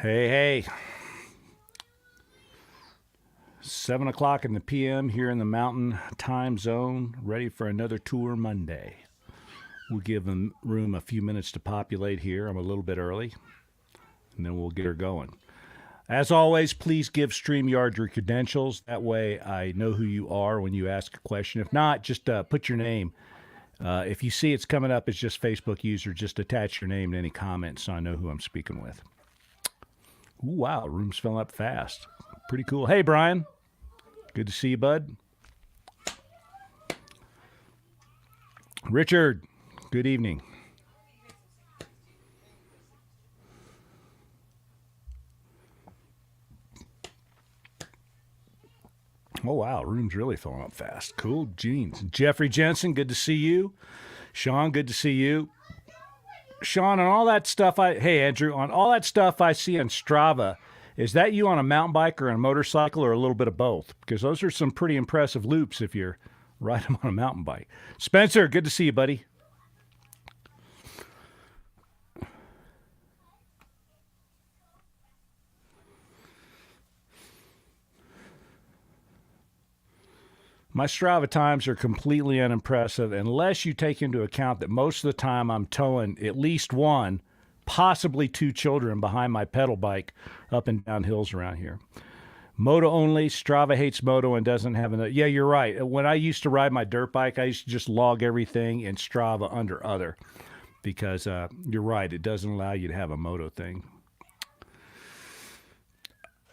Hey, hey. 7 o'clock in the PM here in the Mountain Time Zone, ready for another Tour Monday. We'll give the room a few minutes to populate here. I'm a little bit early, and then we'll get her going. As always, please give StreamYard your credentials. That way I know who you are when you ask a question. If not, just put your name. If you see it's coming up as just Facebook user, just attach your name to any comments so I know who I'm speaking with. Ooh, wow, the room's filling up fast. Pretty cool. Hey, Brian. Good to see you, bud. Richard, good evening. Oh, wow, room's really filling up fast. Cool jeans. Jeffrey Jensen, good to see you. Sean, good to see you. Sean, on all that stuff, hey, Andrew, on all that stuff I see on Strava, is that you on a mountain bike or a motorcycle or a little bit of both? Because those are some pretty impressive loops if you're riding them on a mountain bike. Spencer, good to see you, buddy. My Strava times are completely unimpressive unless you take into account that most of the time I'm towing at least one, possibly two children behind my pedal bike up and down hills around here. Moto only. Strava hates moto and doesn't have enough. Yeah, you're right. When I used to ride my dirt bike, I used to just log everything in Strava under other because you're right. It doesn't allow you to have a moto thing.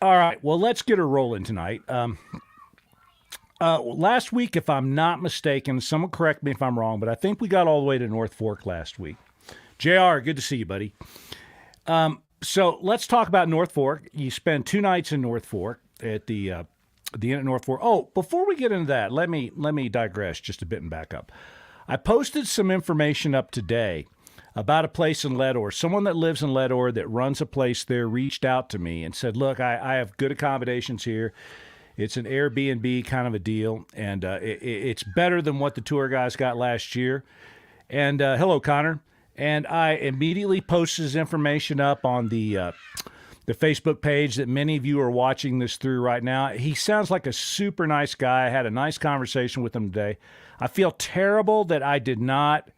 All right. Well, let's get her rolling tonight. Last week, if I'm not mistaken, someone correct me if I'm wrong, but I think we got all the way to North Fork last week. JR, good to see you, buddy. So let's talk about North Fork. You spend 2 nights in North Fork at the Inn at North Fork. Oh, before we get into that, let me digress just a bit and back up. I posted some information up today about a place in Leadore. Someone that lives in Leadore that runs a place there reached out to me and said, look, I have good accommodations here. It's an Airbnb kind of a deal, and it's better than what the tour guys got last year. And hello, Connor. And I immediately posted his information up on the Facebook page that many of you are watching this through right now. He sounds like a super nice guy. I had a nice conversation with him today. I feel terrible that I did not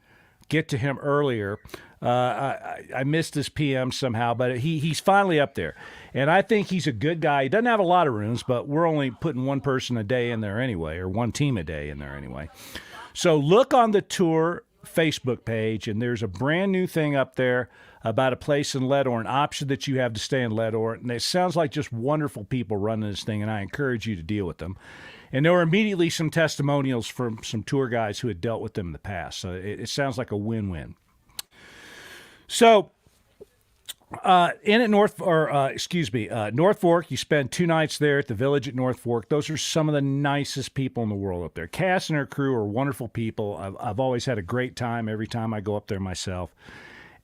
get to him earlier. I missed his PM somehow, but he's finally up there. And I think he's a good guy. He doesn't have a lot of rooms, but we're only putting one person a day in there anyway, or one team a day in there anyway. So look on the tour Facebook page, and there's a brand new thing up there about a place in Leadore, an option that you have to stay in Leadore. And it sounds like just wonderful people running this thing, and I encourage you to deal with them. And there were immediately some testimonials from some tour guys who had dealt with them in the past. So it sounds like a win-win. So in at North Fork, you spend 2 nights there at the Village at North Fork. Those are some of the nicest people in the world up there. Cass and her crew are wonderful people. I've always had a great time every time I go up there myself.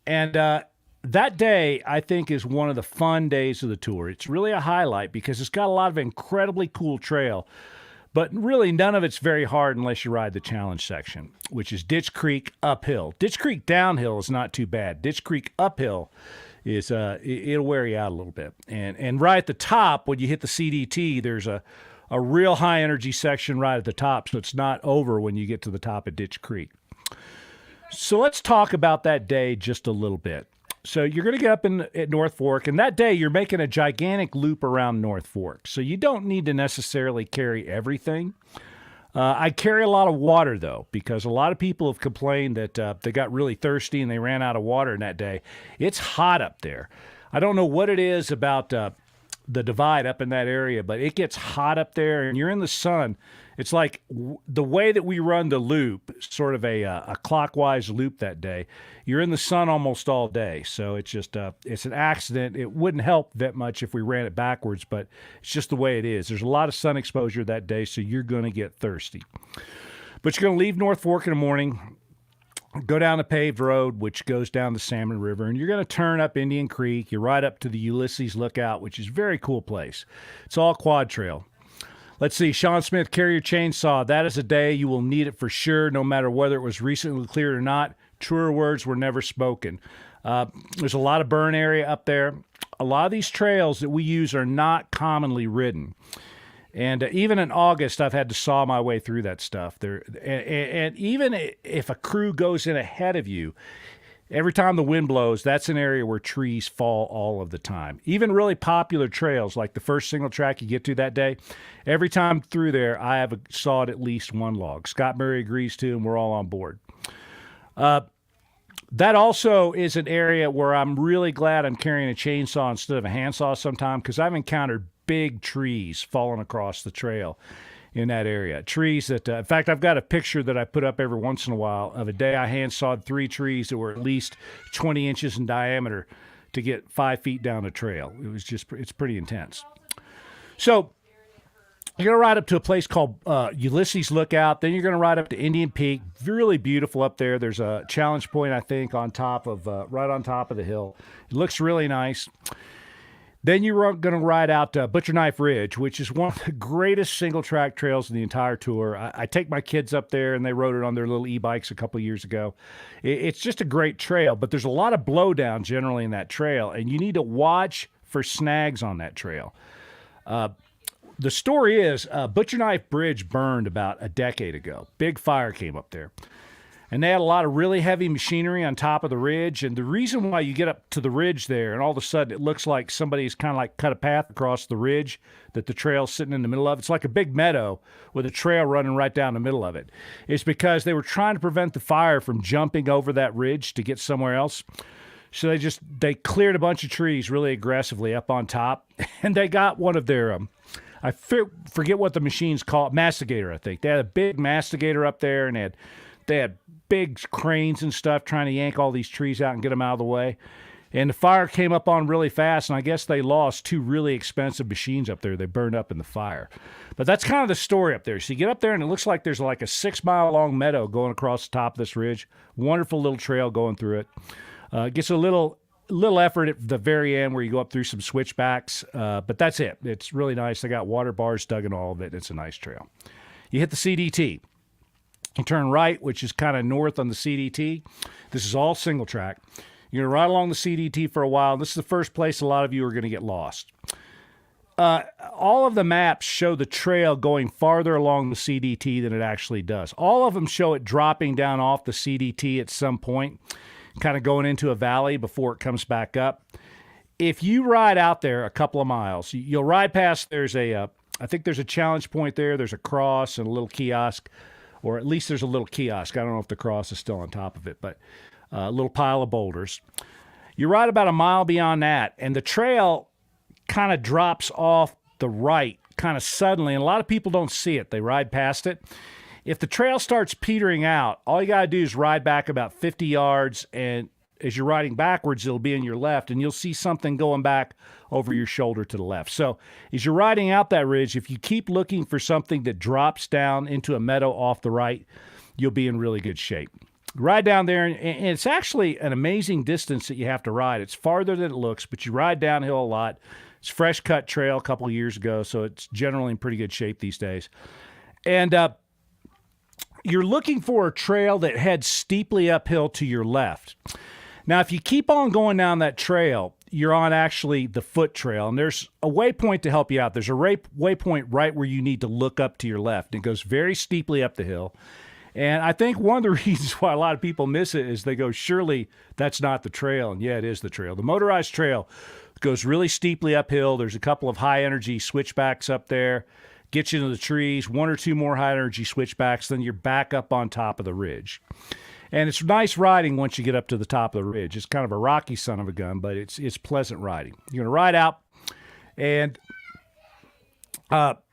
And that day, I think, is one of the fun days of the tour. It's really a highlight because it's got a lot of incredibly cool trail. But really, none of it's very hard unless you ride the challenge section, which is Ditch Creek uphill. Ditch Creek downhill is not too bad. Ditch Creek uphill is it'll wear you out a little bit. And right at the top, when you hit the CDT, there's a real high energy section right at the top, so it's not over when you get to the top of Ditch Creek. So let's talk about that day just a little bit. So you're going to get up at North Fork, and that day you're making a gigantic loop around North Fork. So you don't need to necessarily carry everything. I carry a lot of water, though, because a lot of people have complained that they got really thirsty and they ran out of water in that day. It's hot up there. I don't know what it is about the divide up in that area, but it gets hot up there, and you're in the sun. It's like the way that we run the loop, sort of a clockwise loop that day, you're in the sun almost all day. So it's just it's an accident. It wouldn't help that much if we ran it backwards, but it's just the way it is. There's a lot of sun exposure that day, so you're going to get thirsty. But you're going to leave North Fork in the morning, go down the paved road, which goes down the Salmon River, and you're going to turn up Indian Creek. You ride up to the Ulysses Lookout, which is a very cool place. It's all quad trail. Let's see, Sean Smith, carry your chainsaw. That is a day you will need it for sure, no matter whether it was recently cleared or not. Truer words were never spoken. There's a lot of burn area up there. a lot of these trails that we use are not commonly ridden. And even in August, I've had to saw my way through that stuff. And even if a crew goes in ahead of you, every time the wind blows, that's an area where trees fall all of the time. Even really popular trails, like the first single track you get to that day, every time through there, I have sawed at least one log. Scott Murray agrees too, and we're all on board. That also is an area where I'm really glad I'm carrying a chainsaw instead of a handsaw sometimes, because I've encountered big trees falling across the trail in that area. Trees that, in fact, I've got a picture that I put up every once in a while of a day I handsawed 3 trees that were at least 20 inches in diameter to get 5 feet down the trail. It's pretty intense. So you're going to ride up to a place called Ulysses Lookout. Then you're going to ride up to Indian Peak. Really beautiful up there. There's a challenge point, I think, on top of right on top of the hill. It looks really nice. Then you're going to ride out Butcher Knife Ridge, which is one of the greatest single-track trails in the entire tour. I take my kids up there, and they rode it on their little e-bikes a couple of years ago. It's just a great trail, but there's a lot of blowdown generally in that trail, and you need to watch for snags on that trail. The story is Butcher Knife Bridge burned about a decade ago. Big fire came up there. And they had a lot of really heavy machinery on top of the ridge. And the reason why you get up to the ridge there and all of a sudden it looks like somebody's kind of like cut a path across the ridge that the trail's sitting in the middle of. It's like a big meadow with a trail running right down the middle of it. It's because they were trying to prevent the fire from jumping over that ridge to get somewhere else. So they cleared a bunch of trees really aggressively up on top. And they got one of their, I forget what the machine's called, mastigator, I think. They had a big mastigator up there, and they had big cranes and stuff trying to yank all these trees out and get them out of the way. And the fire came up on really fast, and I guess they lost 2 really expensive machines up there. They burned up in the fire. But that's kind of the story up there. So you get up there, and it looks like there's like a 6-mile-long meadow going across the top of this ridge. Wonderful little trail going through it. It gets a little effort at the very end where you go up through some switchbacks, but that's it. It's really nice. They got water bars dug in all of it. It's a nice trail. You hit the CDT. You turn right, which is kind of north on the CDT. This is all single track. You're going to ride along the CDT for a while. This is the first place a lot of you are going to get lost. All of the maps show the trail going farther along the CDT than it actually does. All of them show it dropping down off the CDT at some point, kind of going into a valley before it comes back up. If you ride out there a couple of miles, you'll ride past, I think there's a challenge point there. There's a cross and a little kiosk. Or at least there's a little kiosk. I don't know if the cross is still on top of it, but a little pile of boulders. You ride about a mile beyond that, and the trail kind of drops off the right kind of suddenly, and a lot of people don't see it. They ride past it. If the trail starts petering out, all you got to do is ride back about 50 yards, and as you're riding backwards, it'll be in your left, and you'll see something going back over your shoulder to the left. So as you're riding out that ridge, if you keep looking for something that drops down into a meadow off the right, you'll be in really good shape. Ride down there, and it's actually an amazing distance that you have to ride. It's farther than it looks, but you ride downhill a lot. It's fresh cut trail a couple of years ago, so it's generally in pretty good shape these days. And you're looking for a trail that heads steeply uphill to your left. Now, if you keep on going down that trail, you're on actually the foot trail, and there's a waypoint to help you out. There's a waypoint right where you need to look up to your left. It goes very steeply up the hill. And I think one of the reasons why a lot of people miss it is they go, surely that's not the trail. And yeah, it is the trail. The motorized trail goes really steeply uphill. There's a couple of high-energy switchbacks up there. Gets you into the trees, 1 or 2 more high-energy switchbacks, then you're back up on top of the ridge. And it's nice riding once you get up to the top of the ridge. It's kind of a rocky son of a gun, but it's pleasant riding. You're going to ride out, and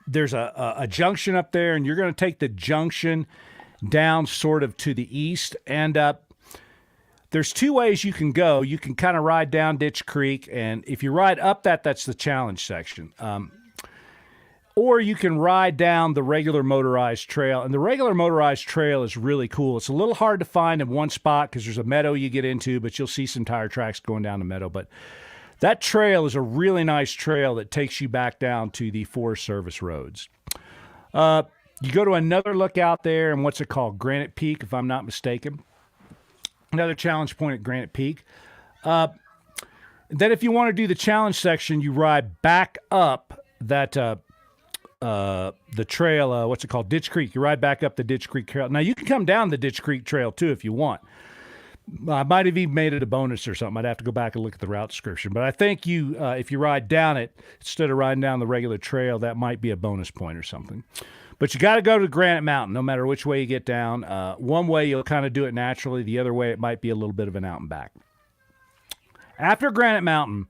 there's a junction up there, and you're going to take the junction down sort of to the east. And there's 2 ways you can go. You can kind of ride down Ditch Creek, and if you ride up that's the challenge section. Or you can ride down the regular motorized trail. And the regular motorized trail is really cool. It's a little hard to find in one spot because there's a meadow you get into, but you'll see some tire tracks going down the meadow. But that trail is a really nice trail that takes you back down to the Forest Service roads. You go to another lookout there, and what's it called? Granite Peak, if I'm not mistaken. Another challenge point at Granite Peak. Then if you want to do the challenge section, you ride back up that the trail, what's it called? Ditch Creek. You ride back up the Ditch Creek Trail. Now, you can come down the Ditch Creek Trail, too, if you want. I might have even made it a bonus or something. I'd have to go back and look at the route description. But I think if you ride down it, instead of riding down the regular trail, that might be a bonus point or something. But you got to go to Granite Mountain, no matter which way you get down. One way, you'll kind of do it naturally. The other way, it might be a little bit of an out and back. After Granite Mountain,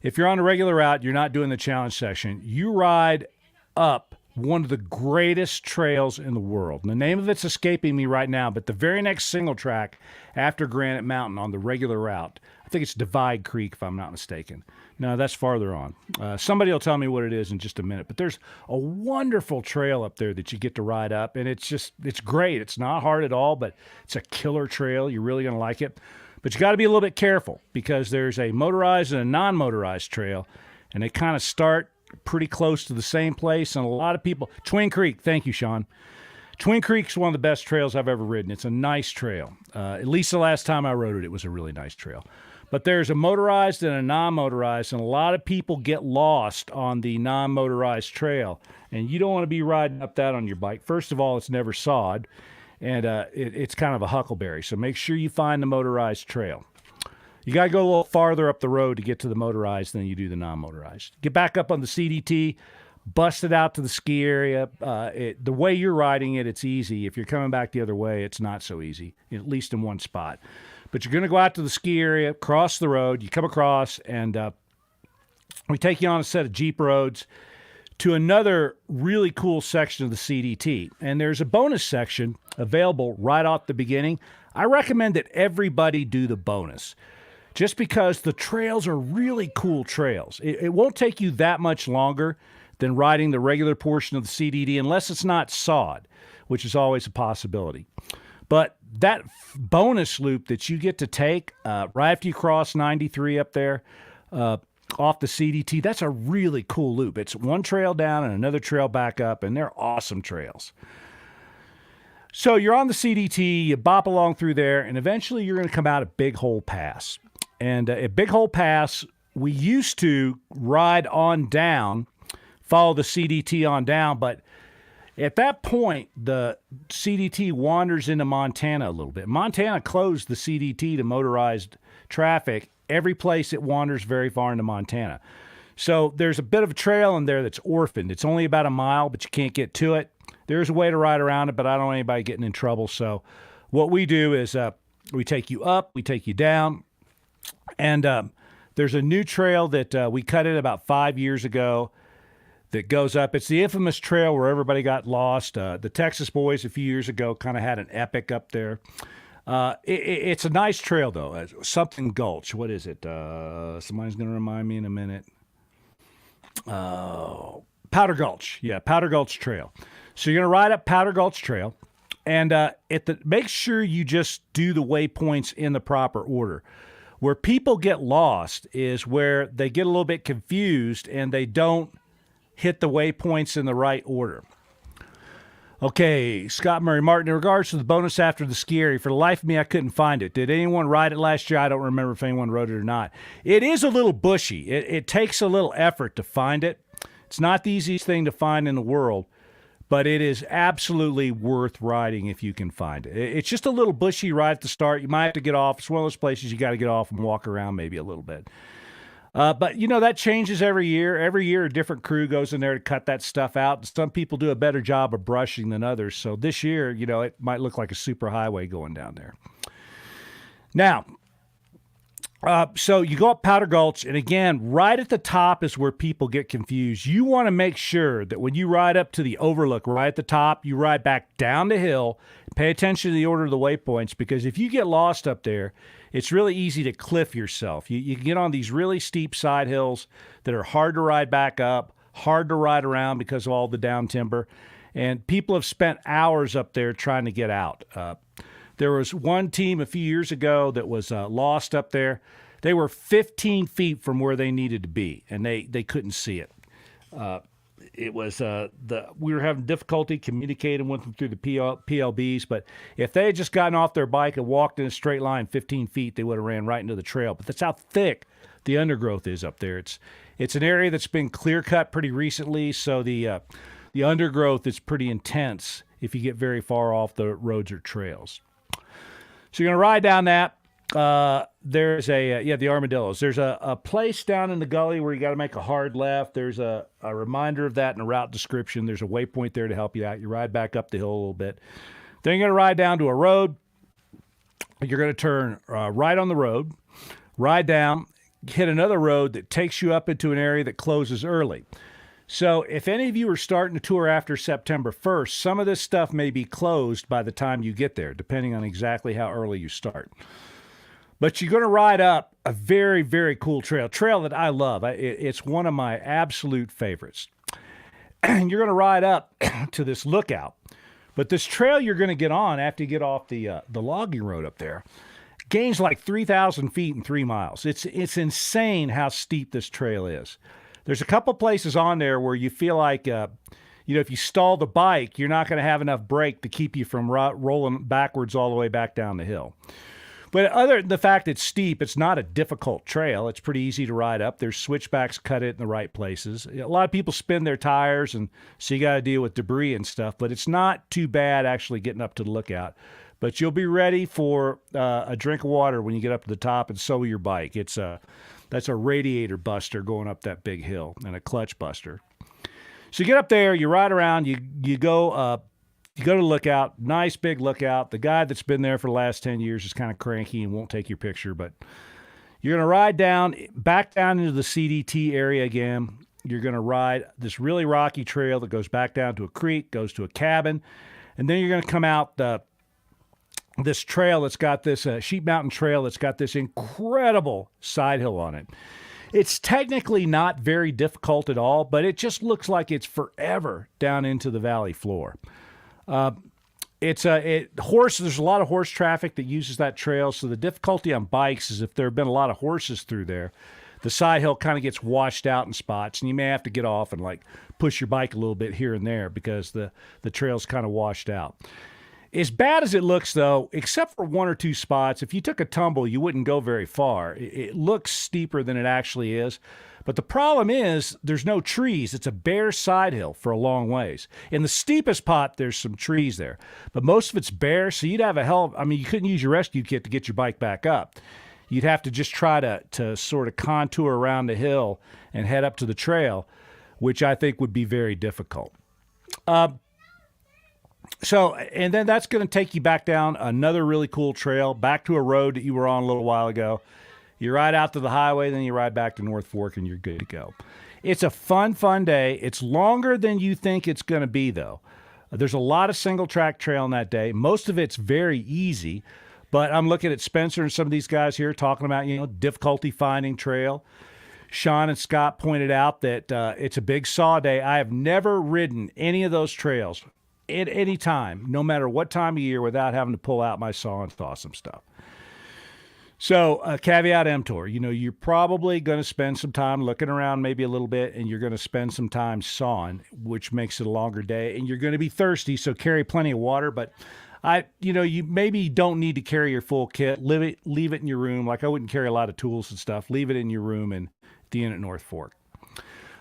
if you're on a regular route, you're not doing the challenge section, you ride up one of the greatest trails in the world. And the name of it's escaping me right now, but the very next single track after Granite Mountain on the regular route, I think it's Divide Creek, if I'm not mistaken. No, that's farther on. Somebody will tell me what it is in just a minute. But there's a wonderful trail up there that you get to ride up, and it's great. It's not hard at all, but it's a killer trail. You're really going to like it. But you got to be a little bit careful because there's a motorized and a non-motorized trail, and they kind of start pretty close to the same place. And a lot of people, Twin Creek, thank you, Sean. Twin Creek's one of the best trails I've ever ridden. It's a nice trail. At least the last time I rode it, it was a really nice trail. But there's a motorized and a non-motorized, and a lot of people get lost on the non-motorized trail. And you don't want to be riding up that on your bike. First of all, it's never sawed, and it's kind of a huckleberry. So make sure you find the motorized trail. You got to go a little farther up the road to get to the motorized than you do the non-motorized. Get back up on the CDT, bust it out to the ski area. The way you're riding it, it's easy. If you're coming back the other way, it's not so easy, at least in one spot. But you're going to go out to the ski area, cross the road. You come across, and we take you on a set of Jeep roads to another really cool section of the CDT. And there's a bonus section available right off the beginning. I recommend that everybody do the bonus, just because the trails are really cool trails. It won't take you that much longer than riding the regular portion of the CDT unless it's not sawed, which is always a possibility. But that bonus loop that you get to take right after you cross 93 up there off the CDT, that's a really cool loop. It's one trail down and another trail back up, and they're awesome trails. So you're on the CDT, you bop along through there, and eventually you're going to come out at Big Hole Pass. And at Big Hole Pass, we used to ride on down, follow the CDT on down, but at that point, the CDT wanders into Montana a little bit. Montana closed the CDT to motorized traffic. Every place it wanders very far into Montana. So there's a bit of a trail in there that's orphaned. It's only about a mile, but you can't get to it. There's a way to ride around it, but I don't want anybody getting in trouble. So what we do is we take you up, we take you down, and there's a new trail that we cut in about 5 years ago that goes up. It's the infamous trail where everybody got lost. The Texas boys a few years ago kind of had an epic up there. It's a nice trail, though. Something Gulch. What is it? Somebody's going to remind me in a minute. Powder Gulch. Yeah, Powder Gulch Trail. So you're going to ride up Powder Gulch Trail, and make sure you just do the waypoints in the proper order. Where people get lost is where they get a little bit confused and they don't hit the waypoints in the right order. Okay, Scott Murray Martin, in regards to the bonus after the ski area, for the life of me, I couldn't find it. Did anyone ride it last year? I don't remember if anyone rode it or not. It is a little bushy. It takes a little effort to find it. It's not the easiest thing to find in the world, but it is absolutely worth riding if you can find it. It's just a little bushy right at the start. You might have to get off. It's one of those places you got to get off and walk around maybe a little bit. But, that changes every year. Every year, a different crew goes in there to cut that stuff out. Some people do a better job of brushing than others. So this year, it might look like a super highway going down there. Now, so you go up Powder Gulch, and again, right at the top is where people get confused. You want to make sure that when you ride up to the overlook right at the top, you ride back down the hill, pay attention to the order of the waypoints, because if you get lost up there, it's really easy to cliff yourself. You can get on these really steep side hills that are hard to ride back up, hard to ride around because of all the down timber, and people have spent hours up there trying to get out. There was one team a few years ago that was lost up there. They were 15 feet from where they needed to be, and they couldn't see it. We were having difficulty communicating with them through the PLBs, but if they had just gotten off their bike and walked in a straight line 15 feet, they would have ran right into the trail. But that's how thick the undergrowth is up there. It's an area that's been clear cut pretty recently, so the undergrowth is pretty intense if you get very far off the roads or trails. So you're going to ride down that. There's the Armadillos. There's a place down in the gully where you got to make a hard left. There's a reminder of that in the route description. There's a waypoint there to help you out. You ride back up the hill a little bit. Then you're going to ride down to a road. You're going to turn right on the road, ride down, hit another road that takes you up into an area that closes early. So if any of you are starting a tour after September 1st, some of this stuff may be closed by the time you get there, depending on exactly how early you start. But you're going to ride up a very, very cool trail that I love. It's one of my absolute favorites. And you're going to ride up to this lookout. But this trail you're going to get on after you get off the logging road up there gains like 3,000 feet in 3 miles. It's insane how steep this trail is. There's a couple places on there where you feel like, if you stall the bike, you're not going to have enough brake to keep you from rolling backwards all the way back down the hill. But other than the fact it's steep, it's not a difficult trail. It's pretty easy to ride up. There's switchbacks cut it in the right places. A lot of people spin their tires, and so you got to deal with debris and stuff. But it's not too bad actually getting up to the lookout. But you'll be ready for a drink of water when you get up to the top, and so will your bike. That's a radiator buster going up that big hill, and a clutch buster. So you get up there, you ride around, you go to the lookout, nice big lookout. The guy that's been there for the last 10 years is kind of cranky and won't take your picture, but you're going to ride back down into the CDT area again. You're going to ride this really rocky trail that goes back down to a creek, goes to a cabin, and then you're going to come out this trail that's got this Sheep Mountain Trail that's got this incredible side hill on it. It's technically not very difficult at all, but it just looks like it's forever down into the valley floor. There's a lot of horse traffic that uses that trail, so the difficulty on bikes is if there have been a lot of horses through there, the side hill kind of gets washed out in spots, and you may have to get off and push your bike a little bit here and there because the trail's kind of washed out. As bad as it looks, though, except for one or two spots, if you took a tumble, you wouldn't go very far. It looks steeper than it actually is. But the problem is there's no trees. It's a bare side hill for a long ways. In the steepest pot, there's some trees there. But most of it's bare, so you'd have you couldn't use your rescue kit to get your bike back up. You'd have to just try to sort of contour around the hill and head up to the trail, which I think would be very difficult. And then that's going to take you back down another really cool trail, back to a road that you were on a little while ago. You ride out to the highway, then you ride back to North Fork, and you're good to go. It's a fun day. It's longer than you think it's going to be, though. There's a lot of single-track trail on that day. Most of it's very easy, but I'm looking at Spencer and some of these guys here talking about, difficulty finding trail. Sean and Scott pointed out that it's a big saw day. I have never ridden any of those trails at any time, no matter what time of year, without having to pull out my saw and thaw some stuff. So, caveat emptor, you're probably going to spend some time looking around maybe a little bit, and you're going to spend some time sawing, which makes it a longer day, and you're going to be thirsty, so carry plenty of water. But you maybe don't need to carry your full kit. Leave it in your room. Like I wouldn't carry a lot of tools and stuff. Leave it in your room and at the inn at North Fork.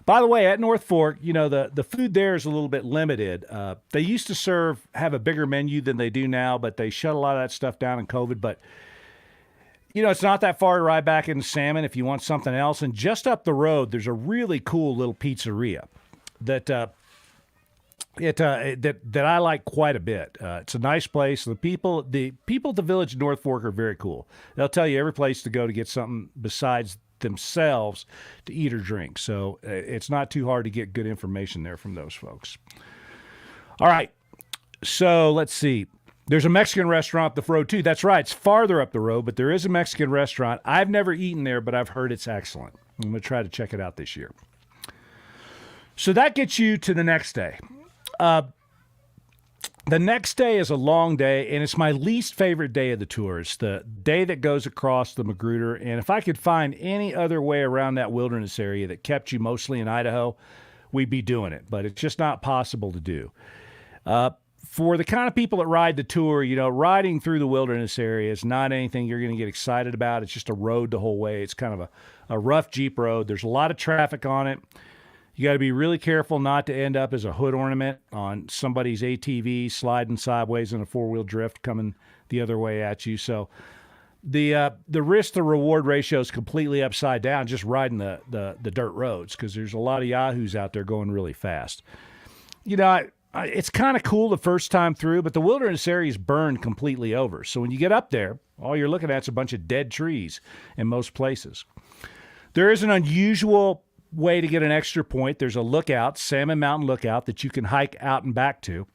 By the way, at North Fork, the food there is a little bit limited. They used to have a bigger menu than they do now, but they shut a lot of that stuff down in COVID. But, it's not that far to ride back into Salmon if you want something else. And just up the road, there's a really cool little pizzeria that I like quite a bit. It's a nice place. The people at the village of North Fork are very cool. They'll tell you every place to go to get something besides themselves to eat or drink. So it's not too hard to get good information there from those folks. All right. So let's see. There's a Mexican restaurant up the road too. That's right. It's farther up the road, but there is a Mexican restaurant. I've never eaten there, but I've heard it's excellent. I'm going to try to check it out this year. So that gets you to the next day. The next day is a long day, and it's my least favorite day of the tour. It's the day that goes across the Magruder, and if I could find any other way around that wilderness area that kept you mostly in Idaho, we'd be doing it, but it's just not possible to do. for the kind of people that ride the tour, riding through the wilderness area is not anything you're going to get excited about. It's just a road the whole way. It's kind of a rough Jeep road. There's a lot of traffic on it. You got to be really careful not to end up as a hood ornament on somebody's ATV sliding sideways in a four-wheel drift coming the other way at you. So the risk to reward ratio is completely upside down just riding the dirt roads, because there's a lot of yahoos out there going really fast. It's kind of cool the first time through, but the wilderness area is burned completely over. So when you get up there, all you're looking at is a bunch of dead trees in most places. There is an unusual way to get an extra point. There's a lookout, Salmon Mountain Lookout, that you can hike out and back to.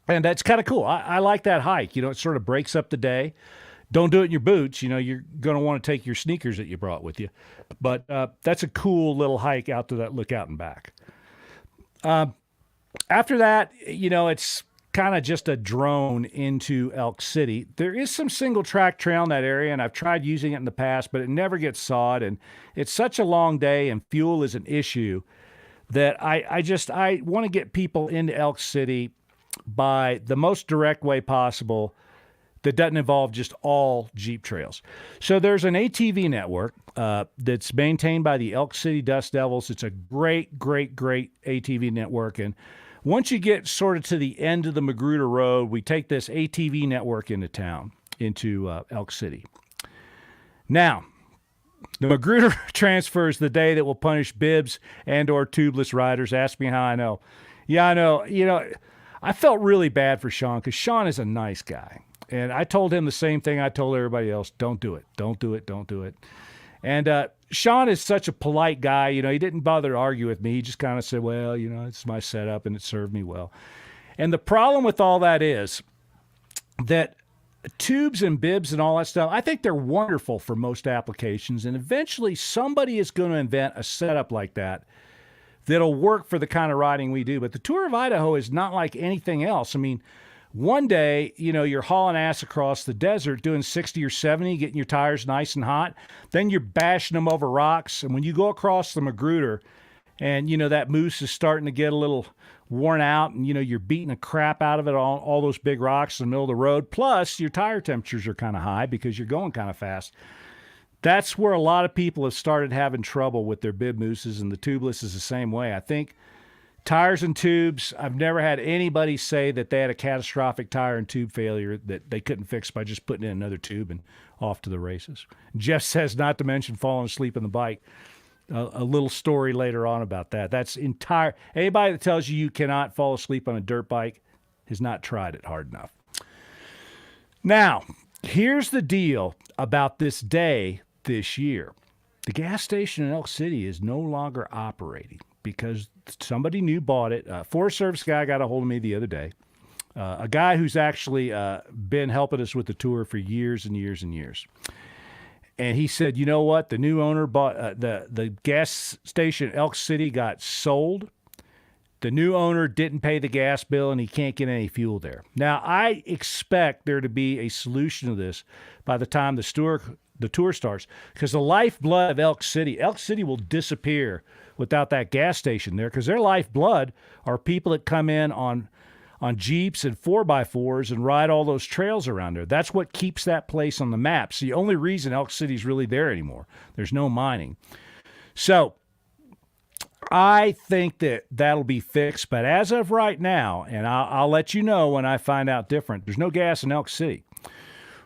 And that's kind of cool. I like that hike. It sort of breaks up the day. Don't do it in your boots. You're going to want to take your sneakers that you brought with you. But that's a cool little hike out to that lookout and back. After that, it's kind of just a drone into Elk City. There is some single track trail in that area, and I've tried using it in the past, but it never gets sawed, and it's such a long day, and fuel is an issue that I want to get people into Elk City by the most direct way possible that doesn't involve just all Jeep trails. So there's an ATV network that's maintained by the Elk City Dust Devils. It's a great, great, great ATV network, and once you get sort of to the end of the Magruder Road, we take this ATV network into town, into Elk City. Now, the Magruder transfers the day that will punish bibs and or tubeless riders. Ask me how I know. Yeah, I know. I felt really bad for Sean, because Sean is a nice guy. And I told him the same thing I told everybody else. Don't do it. Don't do it. Don't do it. And Sean is such a polite guy. He didn't bother to argue with me. He just kind of said, well, it's my setup and it served me well. And the problem with all that is that tubes and bibs and all that stuff, I think they're wonderful for most applications. And eventually somebody is going to invent a setup like that'll work for the kind of riding we do. But the Tour of Idaho is not like anything else. I mean, one day, you're hauling ass across the desert doing 60 or 70, getting your tires nice and hot. Then you're bashing them over rocks. And when you go across the Magruder and, that moose is starting to get a little worn out and, you're beating the crap out of it, all those big rocks in the middle of the road. Plus, your tire temperatures are kind of high because you're going kind of fast. That's where a lot of people have started having trouble with their bib mooses, and the tubeless is the same way. I think tires and tubes, I've never had anybody say that they had a catastrophic tire and tube failure that they couldn't fix by just putting in another tube and off to the races. Jeff says not to mention falling asleep on the bike. A little story later on about that. That's entire. Anybody that tells you cannot fall asleep on a dirt bike has not tried it hard enough. Now, here's the deal about this day this year. The gas station in Elk City is no longer operating because somebody new bought it. Forest Service guy got a hold of me the other day. A guy who's actually been helping us with the tour for years and years and years. And he said, you know what? The new owner bought the gas station Elk City got sold. The new owner didn't pay the gas bill, and he can't get any fuel there. Now, I expect there to be a solution to this by the time the tour starts, because the lifeblood of Elk City will disappear without that gas station there, because their lifeblood are people that come in on Jeeps and 4x4s and ride all those trails around there. That's what keeps that place on the map. It's the only reason Elk City's really there anymore. There's no mining. So I think that'll be fixed, but as of right now, and I'll let you know when I find out different, there's no gas in Elk City,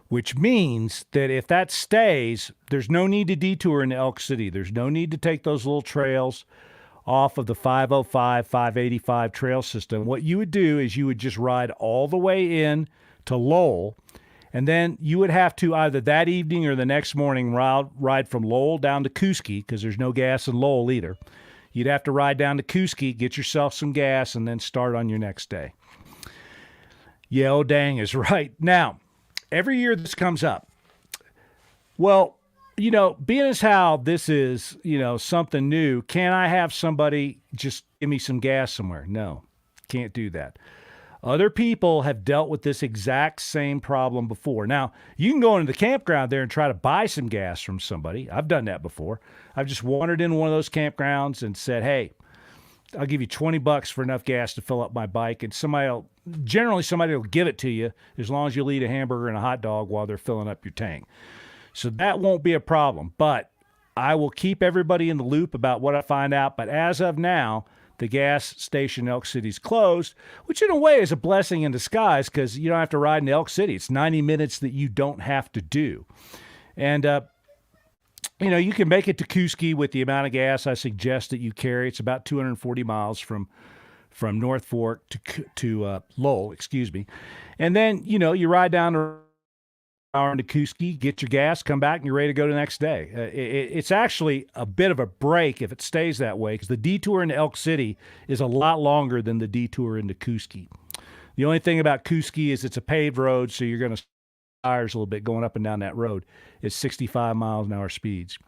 which means that if that stays, there's no need to detour into Elk City. There's no need to take those little trails off of the 505, 585 trail system. What you would do is you would just ride all the way in to Lowell, and then you would have to either that evening or the next morning ride from Lowell down to Koosky, because there's no gas in Lowell either. You'd have to ride down to Koosky, get yourself some gas, and then start on your next day. Yeah, oh dang is right. Now, every year this comes up. Well, being as how this is, something new, can I have somebody just give me some gas somewhere? No, can't do that. Other people have dealt with this exact same problem before. Now, you can go into the campground there and try to buy some gas from somebody. I've done that before. I've just wandered in one of those campgrounds and said, hey, I'll give you $20 for enough gas to fill up my bike, and somebody will give it to you as long as you'll eat a hamburger and a hot dog while they're filling up your tank. So that won't be a problem, but I will keep everybody in the loop about what I find out. But as of now, the gas station in Elk City is closed, which in a way is a blessing in disguise because you don't have to ride in Elk City. It's 90 minutes that you don't have to do. And, you can make it to Kooskia with the amount of gas I suggest that you carry. It's about 240 miles from North Fork to Lowell, And then, you ride down to hour into Kooskia, get your gas, come back, and you're ready to go the next day. It's actually a bit of a break if it stays that way because the detour into Elk City is a lot longer than the detour into Kooskia. The only thing about Kooskia is it's a paved road, so you're going to tires a little bit going up and down that road. It's 65 miles an hour speeds.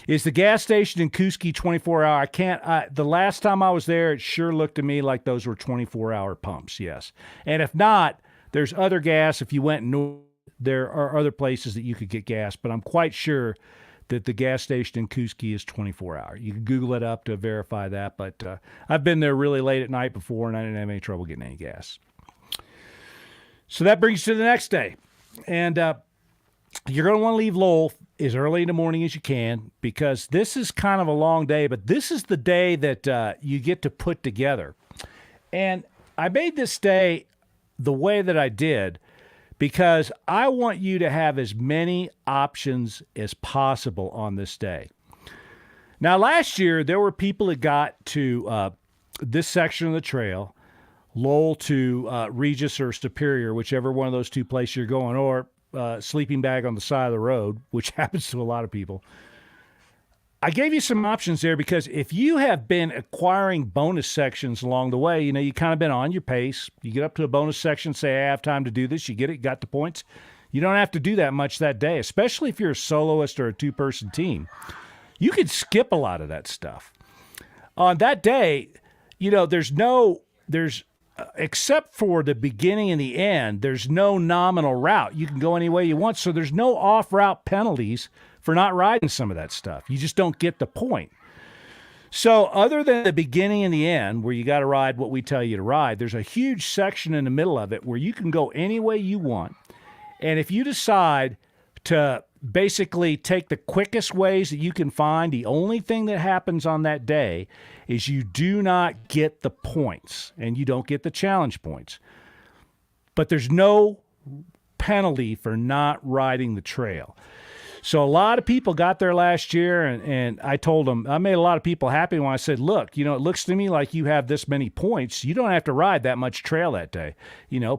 Is the gas station in Kooskia 24-hour? The last time I was there, it sure looked to me like those were 24-hour pumps, yes. And if not, there's other gas. If you went north, there are other places that you could get gas, but I'm quite sure that the gas station in Kooskia is 24-hour. You can Google it up to verify that, but I've been there really late at night before, and I didn't have any trouble getting any gas. So that brings you to the next day. And you're going to want to leave Lowell as early in the morning as you can because this is kind of a long day, but this is the day that you get to put together. And I made this day the way that I did because I want you to have as many options as possible on this day. Now, last year, there were people that got to this section of the trail, Lowell to Regis or Superior, whichever one of those two places you're going, or sleeping bag on the side of the road, which happens to a lot of people. I gave you some options there because if you have been acquiring bonus sections along the way, you kind of been on your pace. You get up to a bonus section, say, I have time to do this. You get it, got the points. You don't have to do that much that day, especially if you're a soloist or a two-person team. You could skip a lot of that stuff. On that day, except for the beginning and the end, there's no nominal route. You can go any way you want, so there's no off-route penalties for not riding some of that stuff. You just don't get the point. So other than the beginning and the end, where you got to ride what we tell you to ride, there's a huge section in the middle of it where you can go any way you want. And if you decide to basically take the quickest ways that you can find, the only thing that happens on that day is you do not get the points and you don't get the challenge points. But there's no penalty for not riding the trail. So a lot of people got there last year, and I told them, I made a lot of people happy when I said, look, it looks to me like you have this many points. You don't have to ride that much trail that day.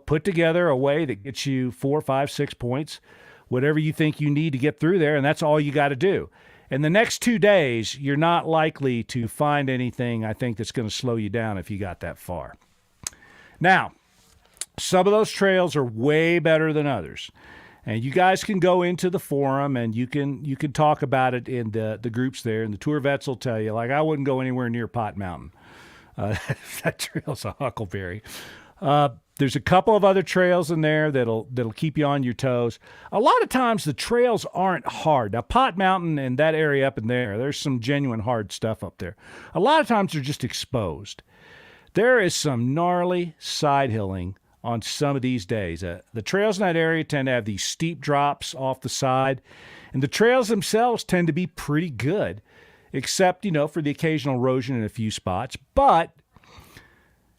Put together a way that gets you 4, 5, 6 points, whatever you think you need to get through there, and that's all you got to do. And the next 2 days, you're not likely to find anything, I think, that's going to slow you down if you got that far. Now, some of those trails are way better than others. And you guys can go into the forum and you can talk about it in the groups there. And the tour vets will tell you, like, I wouldn't go anywhere near Pot Mountain. That trail's a huckleberry. There's a couple of other trails in there that'll keep you on your toes. A lot of times the trails aren't hard. Now, Pot Mountain and that area up in there's some genuine hard stuff up there. A lot of times they're just exposed. There is some gnarly side hilling on some of these days. The trails in that area tend to have these steep drops off the side, and the trails themselves tend to be pretty good, except, for the occasional erosion in a few spots. But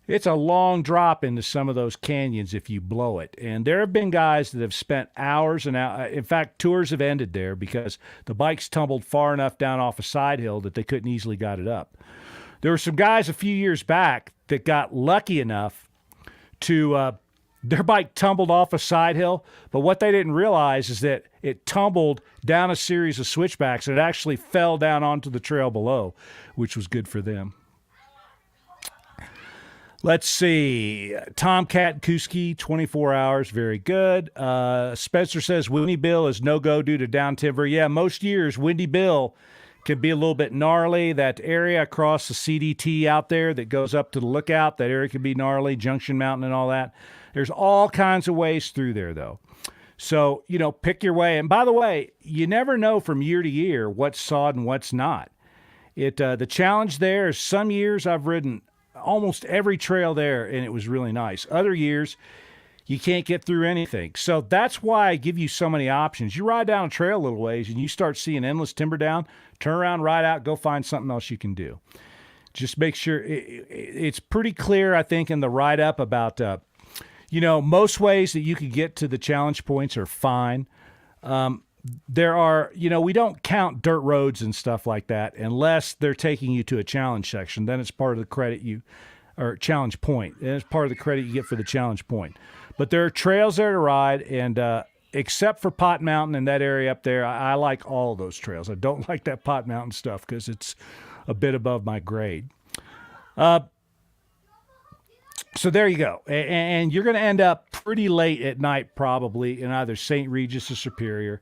it's a long drop into some of those canyons if you blow it. And there have been guys that have spent hours and hours. In fact, tours have ended there because the bikes tumbled far enough down off a side hill that they couldn't easily got it up. There were some guys a few years back that got lucky enough to their bike tumbled off a side hill, but what they didn't realize is that it tumbled down a series of switchbacks and it actually fell down onto the trail below, which was good for them. Let's see. Tomcat Kooskia, 24 hours, very good. Spencer says Windy Bill is no-go due to down timber. Yeah, most years Windy Bill can be a little bit gnarly. That area across the CDT out there that goes up to the lookout, that area can be gnarly, Junction Mountain and all that. There's all kinds of ways through there, though. So, pick your way. And by the way, you never know from year to year what's sod and what's not. The challenge there is some years I've ridden almost every trail there, and it was really nice. Other years, you can't get through anything. So that's why I give you so many options. You ride down a trail a little ways, and you start seeing endless timber down, turn around, ride out, go find something else you can do. Just make sure it's pretty clear, I think, in the write-up about, most ways that you could get to the challenge points are fine. There are, we don't count dirt roads and stuff like that unless they're taking you to a challenge section. Then it's part of the credit or challenge point. And it's part of the credit you get for the challenge point. But there are trails there to ride, and except for Pot Mountain and that area up there, I like all of those trails. I don't like that Pot Mountain stuff because it's a bit above my grade. So there you go. And you're going to end up pretty late at night probably in either St. Regis or Superior.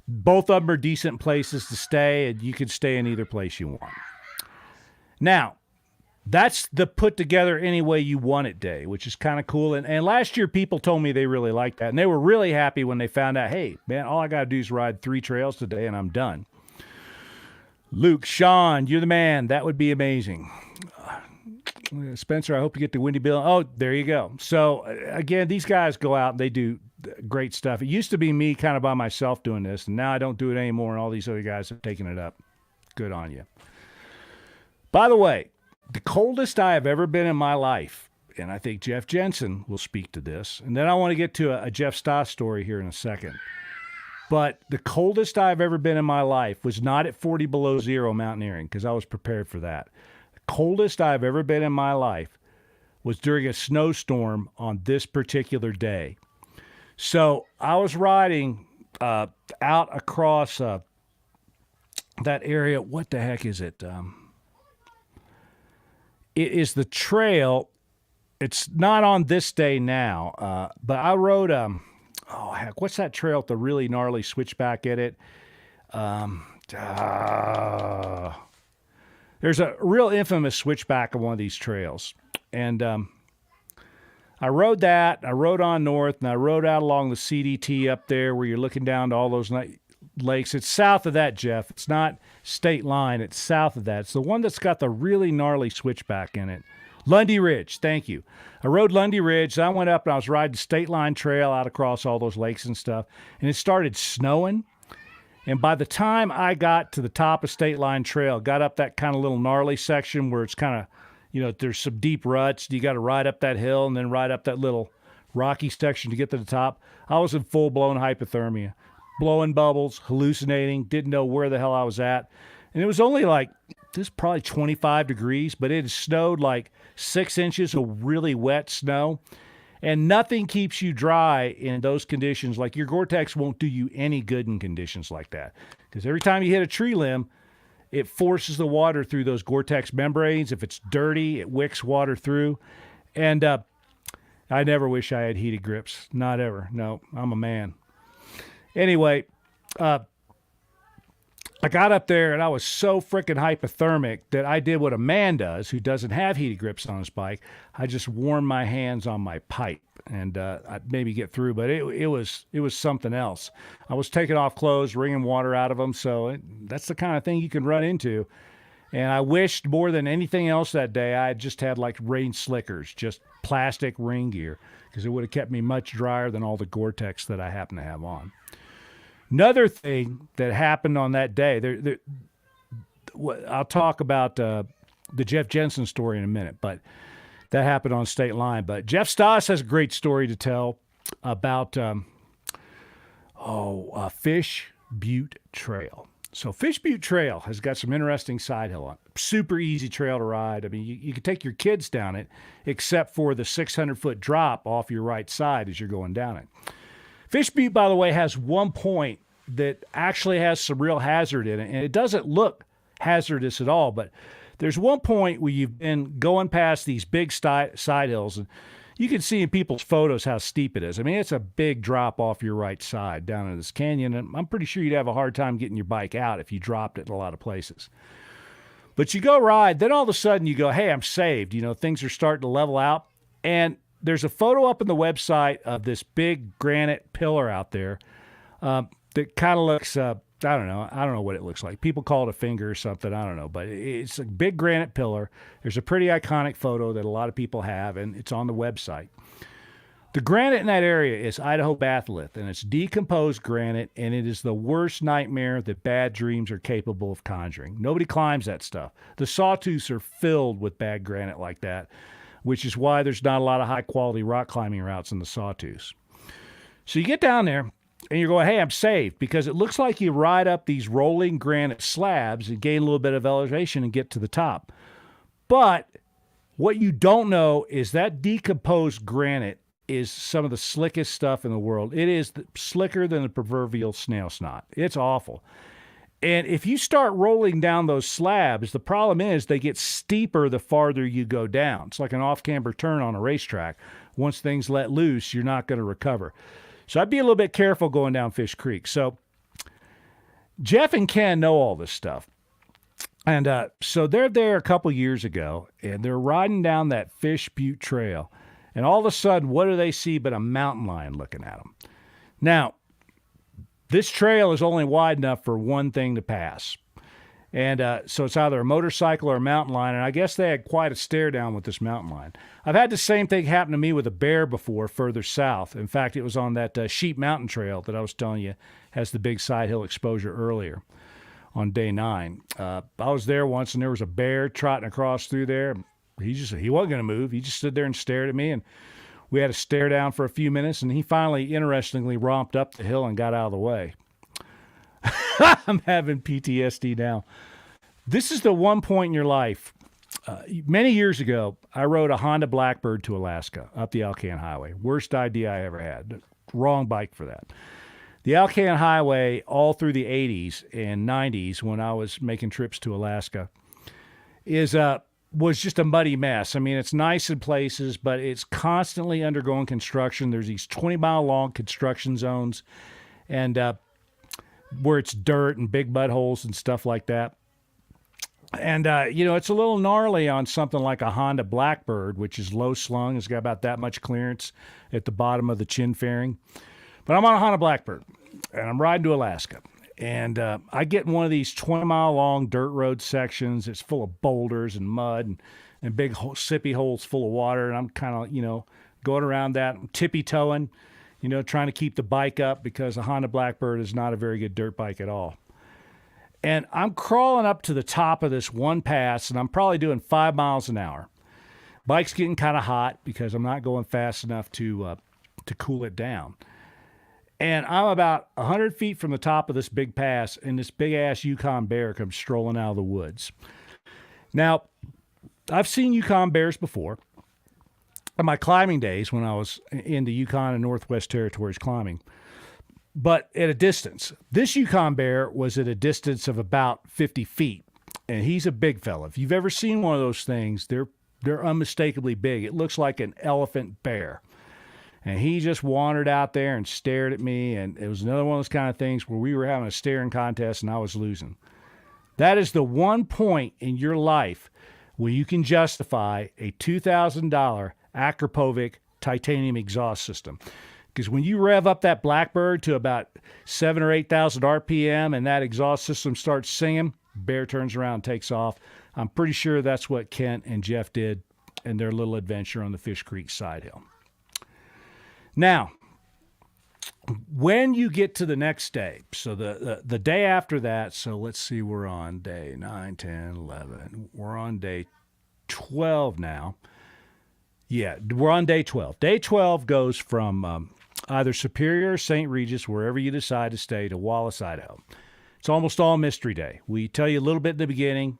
Both of them are decent places to stay, and you can stay in either place you want. Now, that's the put together any way you want it day, which is kind of cool. And last year, people told me they really liked that. And they were really happy when they found out, hey, man, all I got to do is ride 3 trails today, and I'm done. Luke, Sean, you're the man. That would be amazing. Spencer, I hope you get to Windy Bill. Oh, there you go. So, again, these guys go out and they do great stuff. It used to be me kind of by myself doing this, and now I don't do it anymore, and all these other guys have taken it up. Good on you. By the way, the coldest I have ever been in my life, and I think Jeff Jensen will speak to this, and then I want to get to a Jeff Stoss story here in a second. But the coldest I've ever been in my life was not at 40 below zero mountaineering, because I was prepared for that. The coldest I've ever been in my life was during a snowstorm on this particular day. So I was riding out across that area. What the heck is it? It is the trail. It's not on this day now, but I rode what's that trail with the really gnarly switchback at it? There's a real infamous switchback on one of these trails. And I rode that. I rode on north, and I rode out along the CDT up there where you're looking down to all those lakes. It's south of that, Jeff. It's not state line. It's south of that. It's the one that's got the really gnarly switchback in it. Lundy Ridge, thank you. I rode Lundy Ridge. I went up and I was riding State Line Trail out across all those lakes and stuff, and it started snowing. And by the time I got to the top of State Line Trail, got up that kind of little gnarly section where it's kind of, there's some deep ruts. You got to ride up that hill and then ride up that little rocky section to get to the top. I was in full-blown hypothermia, blowing bubbles, hallucinating, didn't know where the hell I was at. And it was only this is probably 25 degrees, but it had snowed 6 inches of really wet snow. And nothing keeps you dry in those conditions. Like your Gore-Tex won't do you any good in conditions like that. Because every time you hit a tree limb, it forces the water through those Gore-Tex membranes. If it's dirty, it wicks water through. And I never wish I had heated grips. Not ever. No, I'm a man. Anyway, I got up there and I was so freaking hypothermic that I did what a man does who doesn't have heated grips on his bike. I just warmed my hands on my pipe and I'd maybe get through, but it was something else. I was taking off clothes, wringing water out of them, so that's the kind of thing you can run into. And I wished more than anything else that day I had just had rain slickers, just plastic rain gear, because it would have kept me much drier than all the Gore-Tex that I happen to have on. Another thing that happened on that day, I'll talk about the Jeff Jensen story in a minute, but that happened on State Line. But Jeff Stoss has a great story to tell about Fish Butte Trail. So Fish Butte Trail has got some interesting side hill on it. Super easy trail to ride. I mean, you can take your kids down it, except for the 600-foot drop off your right side as you're going down it. Fish Butte, by the way, has one point that actually has some real hazard in it, and it doesn't look hazardous at all, but there's one point where you've been going past these big side hills, and you can see in people's photos how steep it is. I mean, it's a big drop off your right side down in this canyon, and I'm pretty sure you'd have a hard time getting your bike out if you dropped it in a lot of places. But you go ride, then all of a sudden you go, hey, I'm saved. Things are starting to level out, and there's a photo up on the website of this big granite pillar out there that kind of looks I don't know. I don't know what it looks like. People call it a finger or something. I don't know. But it's a big granite pillar. There's a pretty iconic photo that a lot of people have, and it's on the website. The granite in that area is Idaho batholith, and it's decomposed granite, and it is the worst nightmare that bad dreams are capable of conjuring. Nobody climbs that stuff. The Sawtooths are filled with bad granite like that, which is why there's not a lot of high-quality rock climbing routes in the Sawtooths. So you get down there, and you're going, hey, I'm safe, because it looks like you ride up these rolling granite slabs and gain a little bit of elevation and get to the top. But what you don't know is that decomposed granite is some of the slickest stuff in the world. It is slicker than the proverbial snail snot. It's awful. And if you start rolling down those slabs, the problem is they get steeper the farther you go down. It's like an off-camber turn on a racetrack. Once things let loose, you're not going to recover. So I'd be a little bit careful going down Fish Creek. So Jeff and Ken know all this stuff. And so they're there a couple years ago, and they're riding down that Fish Butte Trail. And all of a sudden, what do they see but a mountain lion looking at them? Now, this trail is only wide enough for one thing to pass. And so it's either a motorcycle or a mountain lion. And I guess they had quite a stare down with this mountain lion. I've had the same thing happen to me with a bear before further south. In fact, it was on that Sheep Mountain Trail that I was telling you has the big side hill exposure earlier on day 9. I was there once, and there was a bear trotting across through there. He wasn't going to move. He just stood there and stared at me, and we had to stare down for a few minutes, and he finally, interestingly, romped up the hill and got out of the way. I'm having PTSD now. This is the one point in your life. Many years ago, I rode a Honda Blackbird to Alaska up the Alcan Highway. Worst idea I ever had. Wrong bike for that. The Alcan Highway, all through the 80s and 90s when I was making trips to Alaska, was just a muddy mess. I mean, it's nice in places, but it's constantly undergoing construction. There's these 20-mile-long construction zones, and where it's dirt and big mud holes and stuff like that. And, it's a little gnarly on something like a Honda Blackbird, which is low slung. It's got about that much clearance at the bottom of the chin fairing. But I'm on a Honda Blackbird, and I'm riding to Alaska. And I get in one of these 20-mile-long dirt road sections. It's full of boulders and mud and big sippy holes full of water. And I'm kind of, going around that, tippy-toeing, trying to keep the bike up because a Honda Blackbird is not a very good dirt bike at all. And I'm crawling up to the top of this one pass, and I'm probably doing 5 miles an hour. Bike's getting kind of hot because I'm not going fast enough to cool it down. And I'm about 100 feet from the top of this big pass, and this big-ass Yukon bear comes strolling out of the woods. Now, I've seen Yukon bears before in my climbing days when I was in the Yukon and Northwest Territories climbing, but at a distance. This Yukon bear was at a distance of about 50 feet, and he's a big fella. If you've ever seen one of those things, they're unmistakably big. It looks like an elephant bear. And he just wandered out there and stared at me, and it was another one of those kind of things where we were having a staring contest and I was losing. That is the one point in your life where you can justify a $2,000 Akrapovic titanium exhaust system. Because when you rev up that Blackbird to about 7,000 or 8,000 RPM and that exhaust system starts singing, bear turns around and takes off. I'm pretty sure that's what Kent and Jeff did in their little adventure on the Fish Creek side hill. Now, when you get to the next day, so the day after that, so let's see, we're on day 9, 10, 11. We're on day 12 now. Yeah, we're on day 12. Day 12 goes from either Superior or St. Regis, wherever you decide to stay, to Wallace, Idaho. It's almost all Mystery Day. We tell you a little bit in the beginning.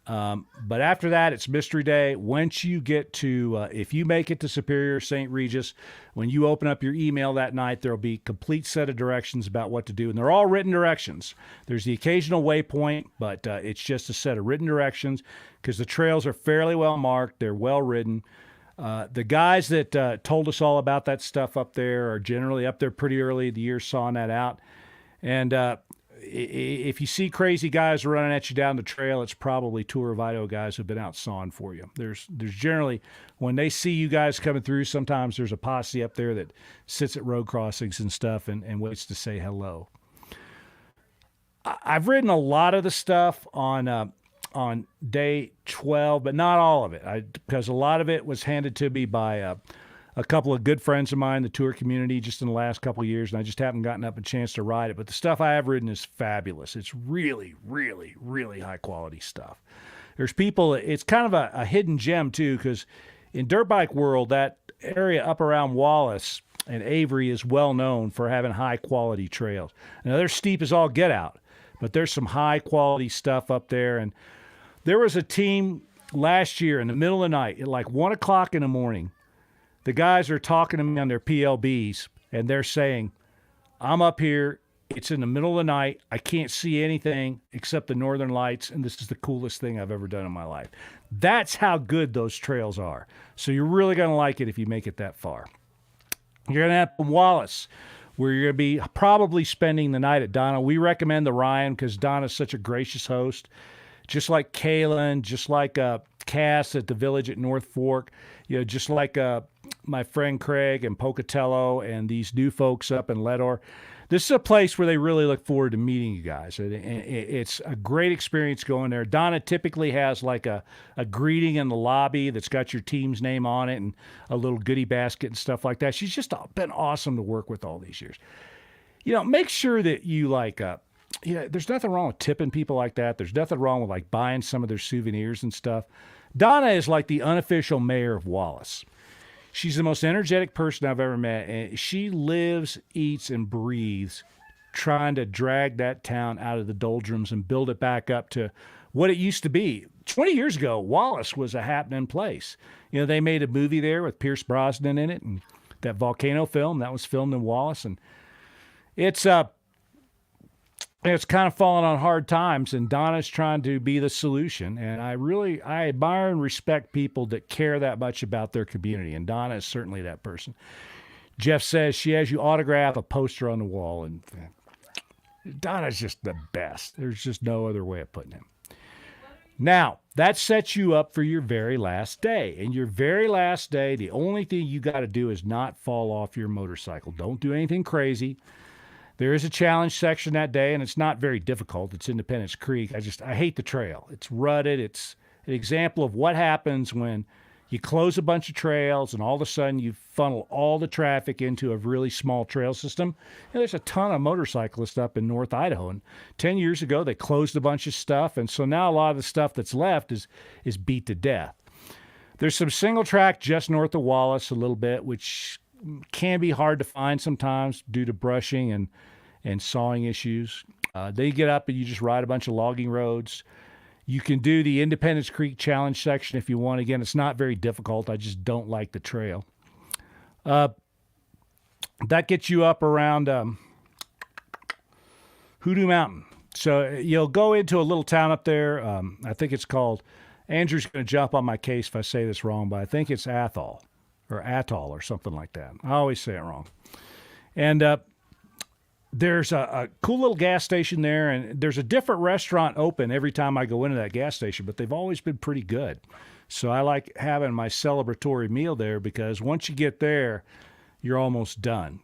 But after that, it's Mystery Day. Once you get to, if you make it to Superior, St. Regis, when you open up your email that night, there'll be a complete set of directions about what to do. And they're all written directions. There's the occasional waypoint, but it's just a set of written directions because the trails are fairly well marked. They're well ridden. The guys that told us all about that stuff up there are generally up there pretty early in the year sawing that out. And if you see crazy guys running at you down the trail, it's probably Tour of Idaho guys who've been out sawing for you. There's generally, when they see you guys coming through, sometimes there's a posse up there that sits at road crossings and stuff and waits to say hello. I've ridden a lot of the stuff on day 12, but not all of it, because a lot of it was handed to me by a couple of good friends of mine, the tour community, just in the last couple of years, and I just haven't gotten up a chance to ride it. But the stuff I have ridden is fabulous. It's really, really, really high quality stuff. There's people, it's kind of a hidden gem too, because in dirt bike world, that area up around Wallace and Avery is well known for having high quality trails. Now they're steep as all get out, but there's some high quality stuff up there. And there was a team last year in the middle of the night at like 1 o'clock in the morning. The guys are talking to me on their PLBs, and they're saying, I'm up here. It's in the middle of the night. I can't see anything except the northern lights, and this is the coolest thing I've ever done in my life. That's how good those trails are. So you're really going to like it if you make it that far. You're going to have Wallace, where you're going to be probably spending the night at Donna. We recommend the Ryan because Donna's such a gracious host. Just like Kaylin, just like Cass at the Village at North Fork, just like my friend Craig and Pocatello and these new folks up in Ledor. This is a place where they really look forward to meeting you guys. It's a great experience going there. Donna typically has like a greeting in the lobby that's got your team's name on it and a little goodie basket and stuff like that. She's just been awesome to work with all these years. Make sure that you there's nothing wrong with tipping people like that. There's nothing wrong with like buying some of their souvenirs and stuff. Donna is like the unofficial mayor of Wallace. She's the most energetic person I've ever met, and she lives, eats, and breathes trying to drag that town out of the doldrums and build it back up to what it used to be. 20 years ago, Wallace was a happening place. They made a movie there with Pierce Brosnan in it, and that volcano film that was filmed in Wallace, and it's kind of fallen on hard times, and Donna's trying to be the solution. And I admire and respect people that care that much about their community, and Donna is certainly that person. Jeff says she has you autograph a poster on the wall, and Donna's just the best. There's just no other way of putting it. Now, that sets you up for your very last day. And your very last day, the only thing you got to do is not fall off your motorcycle. Don't do anything crazy. There is a challenge section that day, and it's not very difficult. It's Independence Creek. I hate the trail. It's rutted. It's an example of what happens when you close a bunch of trails and all of a sudden you funnel all the traffic into a really small trail system. There's a ton of motorcyclists up in North Idaho, and 10 years ago they closed a bunch of stuff, and so now a lot of the stuff that's left is beat to death. There's some single track just north of Wallace a little bit, which can be hard to find sometimes due to brushing and sawing issues. Then you get up and you just ride a bunch of logging roads. You can do the Independence Creek Challenge section if you want. Again, it's not very difficult. I just don't like the trail. That gets you up around Hoodoo Mountain. So you'll go into a little town up there. I think it's called, Andrew's going to jump on my case if I say this wrong, but I think it's Atoll or something like that. I always say it wrong. And there's a cool little gas station there, and there's a different restaurant open every time I go into that gas station, but they've always been pretty good. So I like having my celebratory meal there because once you get there, you're almost done.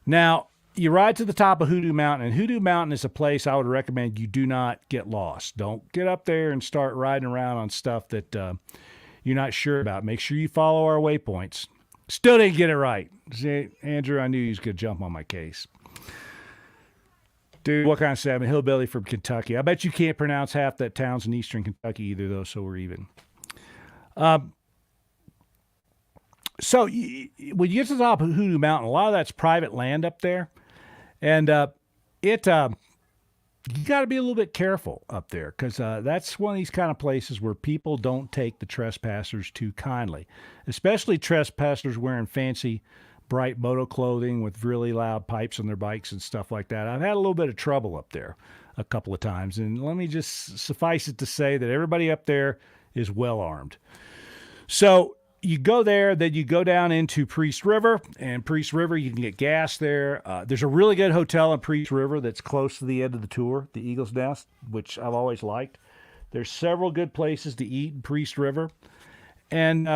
Now, you ride to the top of Hoodoo Mountain, and Hoodoo Mountain is a place I would recommend you do not get lost. Don't get up there and start riding around on stuff that you're not sure about. Make sure you follow our waypoints. Still didn't get it right. See, Andrew, I knew he was going to jump on my case. Dude, what kind of say? I'm a hillbilly from Kentucky. I bet you can't pronounce half that towns in eastern Kentucky either, though, so we're even. So when you get to the top of Hoodoo Mountain, a lot of that's private land up there. And you got to be a little bit careful up there because that's one of these kind of places where people don't take the trespassers too kindly, especially trespassers wearing fancy bright moto clothing with really loud pipes on their bikes and stuff like that. I've had a little bit of trouble up there a couple of times, and let me just suffice it to say that everybody up there is well armed. So you go there, then you go down into Priest River, and Priest River, you can get gas there. There's a really good hotel in Priest River that's close to the end of the tour, the Eagle's Nest, which I've always liked. There's several good places to eat in Priest River, and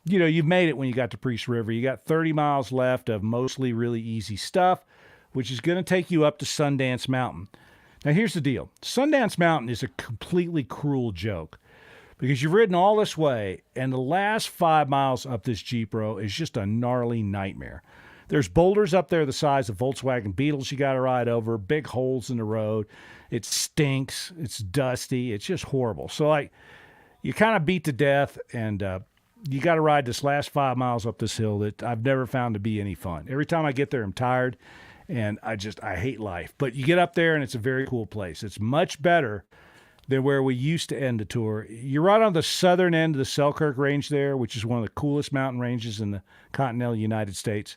you've made it when you got to Priest River. You got 30 miles left of mostly really easy stuff, which is going to take you up to Sundance Mountain. Now, here's the deal. Sundance Mountain is a completely cruel joke because you've ridden all this way, and the last 5 miles up this Jeep row is just a gnarly nightmare. There's boulders up there the size of Volkswagen Beetles you got to ride over, big holes in the road. It stinks. It's dusty. It's just horrible. So, like, you kind of beat to death, and you got to ride this last 5 miles up this hill that I've never found to be any fun. Every time I get there, I'm tired, and I hate life. But you get up there, and it's a very cool place. It's much better than where we used to end the tour. You're right on the southern end of the Selkirk Range there, which is one of the coolest mountain ranges in the continental United States.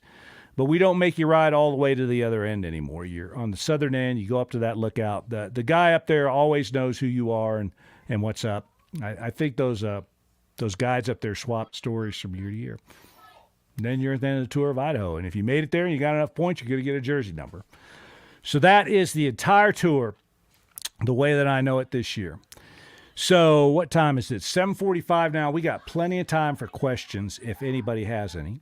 But we don't make you ride all the way to the other end anymore. You're on the southern end. You go up to that lookout. The guy up there always knows who you are and what's up. I think those guides up there swap stories from year to year. And then you're at the end of the tour of Idaho. And if you made it there and you got enough points, you're going to get a jersey number. So that is the entire tour the way that I know it this year. So what time is it? 7:45 now. We got plenty of time for questions if anybody has any.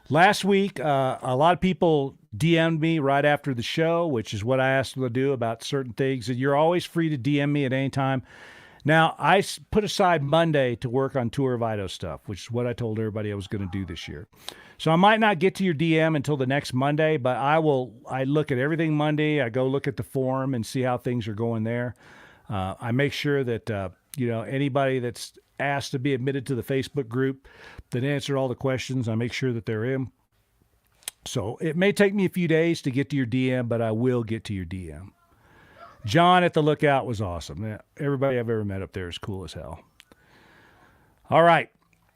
Last week, a lot of people DM'd me right after the show, which is what I asked them to do about certain things. And you're always free to DM me at any time. Now, I put aside Monday to work on Tour of Idaho stuff, which is what I told everybody I was going to do this year. So I might not get to your DM until the next Monday, but I look at everything Monday. I go look at the forum and see how things are going there. I make sure that, anybody that's asked to be admitted to the Facebook group that answered all the questions, I make sure that they're in. So it may take me a few days to get to your DM, but I will get to your DM. John at the Lookout was awesome. Everybody I've ever met up there is cool as hell. All right.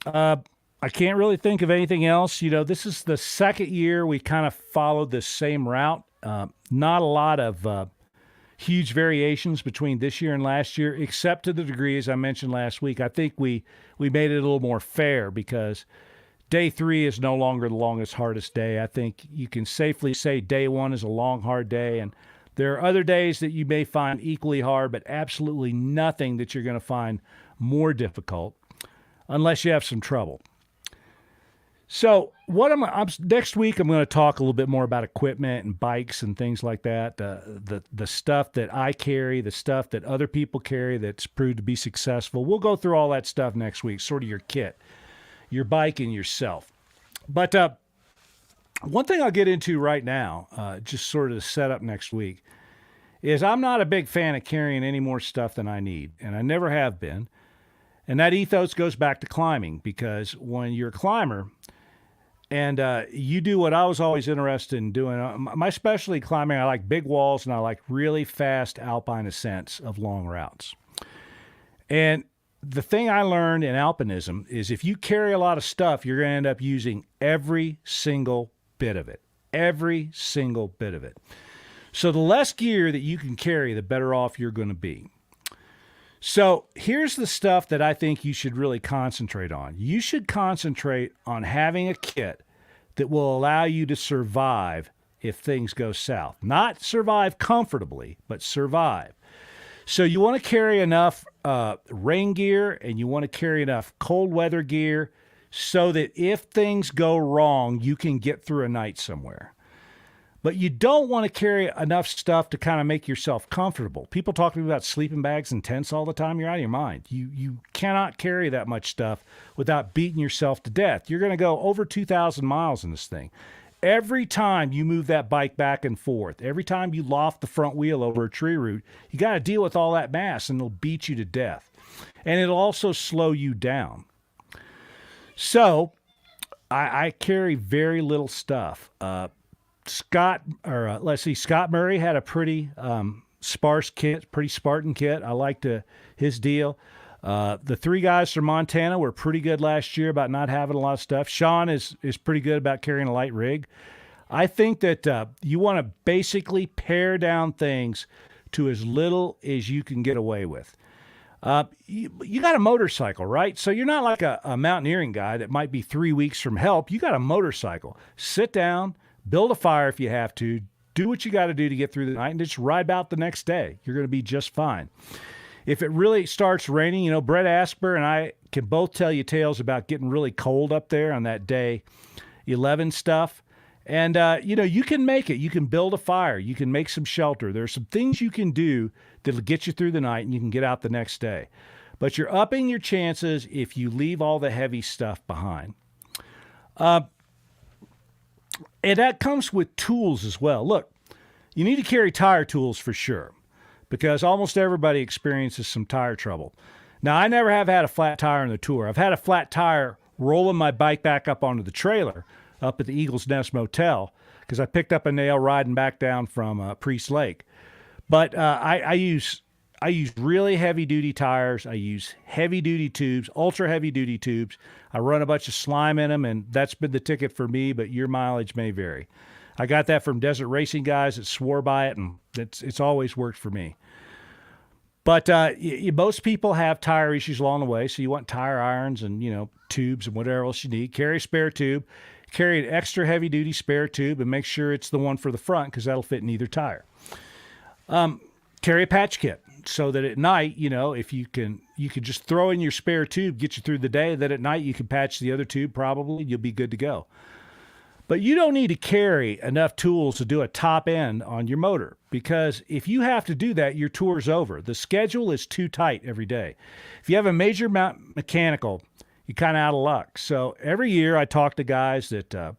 I can't really think of anything else. This is the second year we kind of followed this same route. Not a lot of huge variations between this year and last year, except to the degree, as I mentioned last week. I think we made it a little more fair because day 3 is no longer the longest, hardest day. I think you can safely say day 1 is a long, hard day, and there are other days that you may find equally hard, but absolutely nothing that you're going to find more difficult unless you have some trouble. So next week, I'm going to talk a little bit more about equipment and bikes and things like that. The stuff that I carry, the stuff that other people carry that's proved to be successful. We'll go through all that stuff next week, sort of your kit, your bike, and yourself. But one thing I'll get into right now, just sort of to set up next week, is I'm not a big fan of carrying any more stuff than I need, and I never have been. And that ethos goes back to climbing, because when you're a climber and you do what I was always interested in doing, my specialty climbing, I like big walls and I like really fast alpine ascents of long routes. And the thing I learned in alpinism is if you carry a lot of stuff, you're going to end up using every single bit of it. Every single bit of it. So the less gear that you can carry, the better off you're going to be. So here's the stuff that I think you should really concentrate on. You should concentrate on having a kit that will allow you to survive if things go south. Not survive comfortably, but survive. So you want to carry enough rain gear and you want to carry enough cold weather gear so that if things go wrong, you can get through a night somewhere. But you don't want to carry enough stuff to kind of make yourself comfortable. People talk to me about sleeping bags and tents all the time. You're out of your mind. You cannot carry that much stuff without beating yourself to death. You're going to go over 2,000 miles in this thing. Every time you move that bike back and forth, every time you loft the front wheel over a tree root, you got to deal with all that mass, and it'll beat you to death. And it'll also slow you down. So I carry very little stuff. Scott Murray had a pretty sparse kit, pretty Spartan kit. I liked his deal. The 3 guys from Montana were pretty good last year about not having a lot of stuff. Sean is pretty good about carrying a light rig. I think that you want to basically pare down things to as little as you can get away with. You got a motorcycle, right? So you're not like a mountaineering guy that might be 3 weeks from help. You got a motorcycle. Sit down, build a fire if you have to, do what you got to do to get through the night, and just ride out the next day. You're going to be just fine. If it really starts raining, Brett Asper and I can both tell you tales about getting really cold up there on that day 11 stuff. And, you can make it. You can build a fire. You can make some shelter. There are some things you can do that'll get you through the night and you can get out the next day. But you're upping your chances if you leave all the heavy stuff behind. And that comes with tools as well. Look, you need to carry tire tools for sure, because almost everybody experiences some tire trouble. Now, I never have had a flat tire on the tour. I've had a flat tire rolling my bike back up onto the trailer up at the Eagles Nest Motel because I picked up a nail riding back down from Priest Lake. But I use really heavy-duty tires. I use heavy-duty tubes, ultra-heavy-duty tubes. I run a bunch of slime in them, and that's been the ticket for me, but your mileage may vary. I got that from desert racing guys that swore by it, and it's always worked for me. But most people have tire issues along the way, so you want tire irons and, tubes and whatever else you need. Carry a spare tube. Carry an extra heavy-duty spare tube and make sure it's the one for the front because that'll fit in either tire. Carry a patch kit so that at night, if you can just throw in your spare tube, get you through the day. Then at night you can patch the other tube probably. You'll be good to go. But you don't need to carry enough tools to do a top end on your motor because if you have to do that, your tour's over. The schedule is too tight every day. If you have a major mechanical, you're kind of out of luck. So every year I talk to guys that,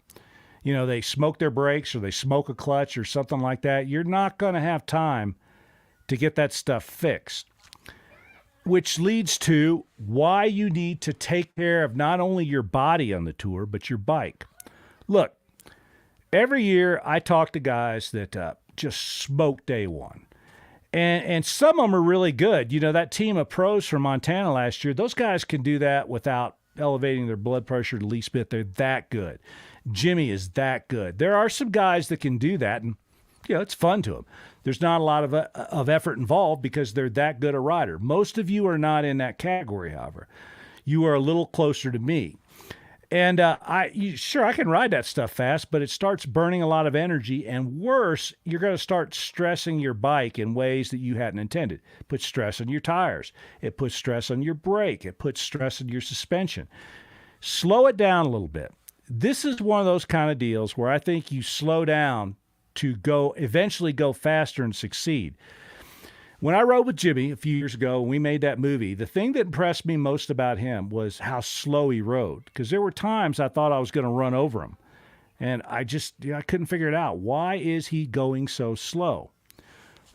they smoke their brakes or they smoke a clutch or something like that. You're not going to have time to get that stuff fixed, which leads to why you need to take care of not only your body on the tour, but your bike. Look, every year I talk to guys that just smoke day one. And some of them are really good. That team of pros from Montana last year, those guys can do that without elevating their blood pressure the least bit. They're that good. Jimmy is that good. There are some guys that can do that, and it's fun to them. There's not a lot of effort involved because they're that good a rider. Most of you are not in that category, however. You are a little closer to me. And I can ride that stuff fast, but it starts burning a lot of energy. And worse, you're going to start stressing your bike in ways that you hadn't intended. It puts stress on your tires. It puts stress on your brake. It puts stress on your suspension. Slow it down a little bit. This is one of those kind of deals where I think you slow down to eventually go faster and succeed. When I rode with Jimmy a few years ago and we made that movie, the thing that impressed me most about him was how slow he rode. Because there were times I thought I was going to run over him. And I couldn't figure it out. Why is he going so slow?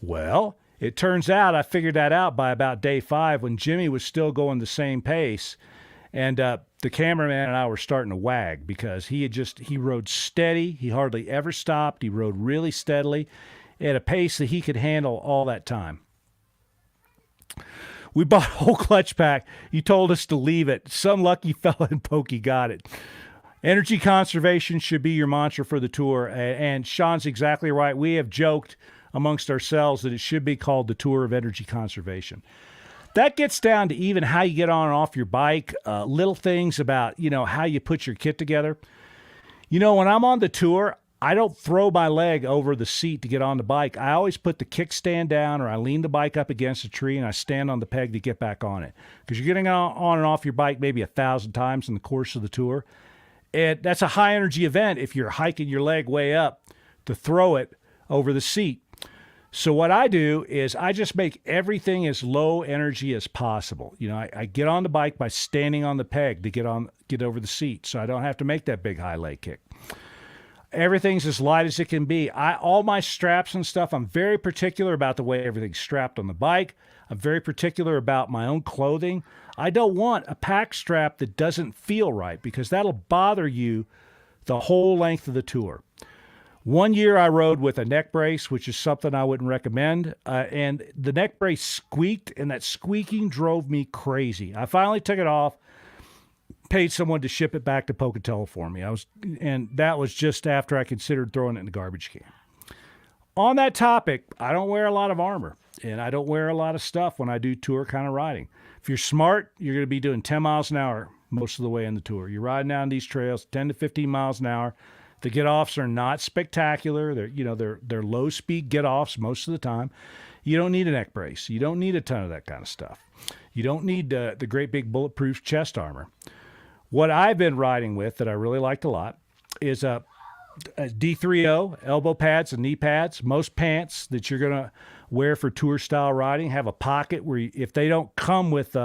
Well, it turns out I figured that out by about day 5 when Jimmy was still going the same pace. And the cameraman and I were starting to wag because he rode steady. He hardly ever stopped. He rode really steadily at a pace that he could handle all that time. We bought a whole clutch pack. He told us to leave it. Some lucky fella in Pokey got it. Energy conservation should be your mantra for the tour. And Sean's exactly right. We have joked amongst ourselves that it should be called the Tour of Energy Conservation. That gets down to even how you get on and off your bike, little things about, how you put your kit together. When I'm on the tour, I don't throw my leg over the seat to get on the bike. I always put the kickstand down or I lean the bike up against a tree and I stand on the peg to get back on it. Because you're getting on and off your bike maybe 1,000 times in the course of the tour. And that's a high energy event if you're hiking your leg way up to throw it over the seat. So what I do is I just make everything as low energy as possible. I get on the bike by standing on the peg to get over the seat so I don't have to make that big high leg kick. Everything's as light as it can be. All my straps and stuff, I'm very particular about the way everything's strapped on the bike. I'm very particular about my own clothing. I don't want a pack strap that doesn't feel right because that'll bother you the whole length of the tour. One year I rode with a neck brace, which is something I wouldn't recommend, and the neck brace squeaked, and that squeaking drove me crazy. I finally took it off, paid someone to ship it back to Pocatello for me. And that was just after I considered throwing it in the garbage can. On that topic, I don't wear a lot of armor, and I don't wear a lot of stuff when I do tour kind of riding. If you're smart, you're going to be doing 10 miles an hour most of the way in the tour. You're riding down these trails 10 to 15 miles an hour. The get-offs are not spectacular. They're low-speed get-offs most of the time. You don't need a neck brace. You don't need a ton of that kind of stuff. You don't need the great big bulletproof chest armor. What I've been riding with that I really liked a lot is D3O, elbow pads and knee pads. Most pants that you're going to wear for tour style riding have a pocket where if they don't come with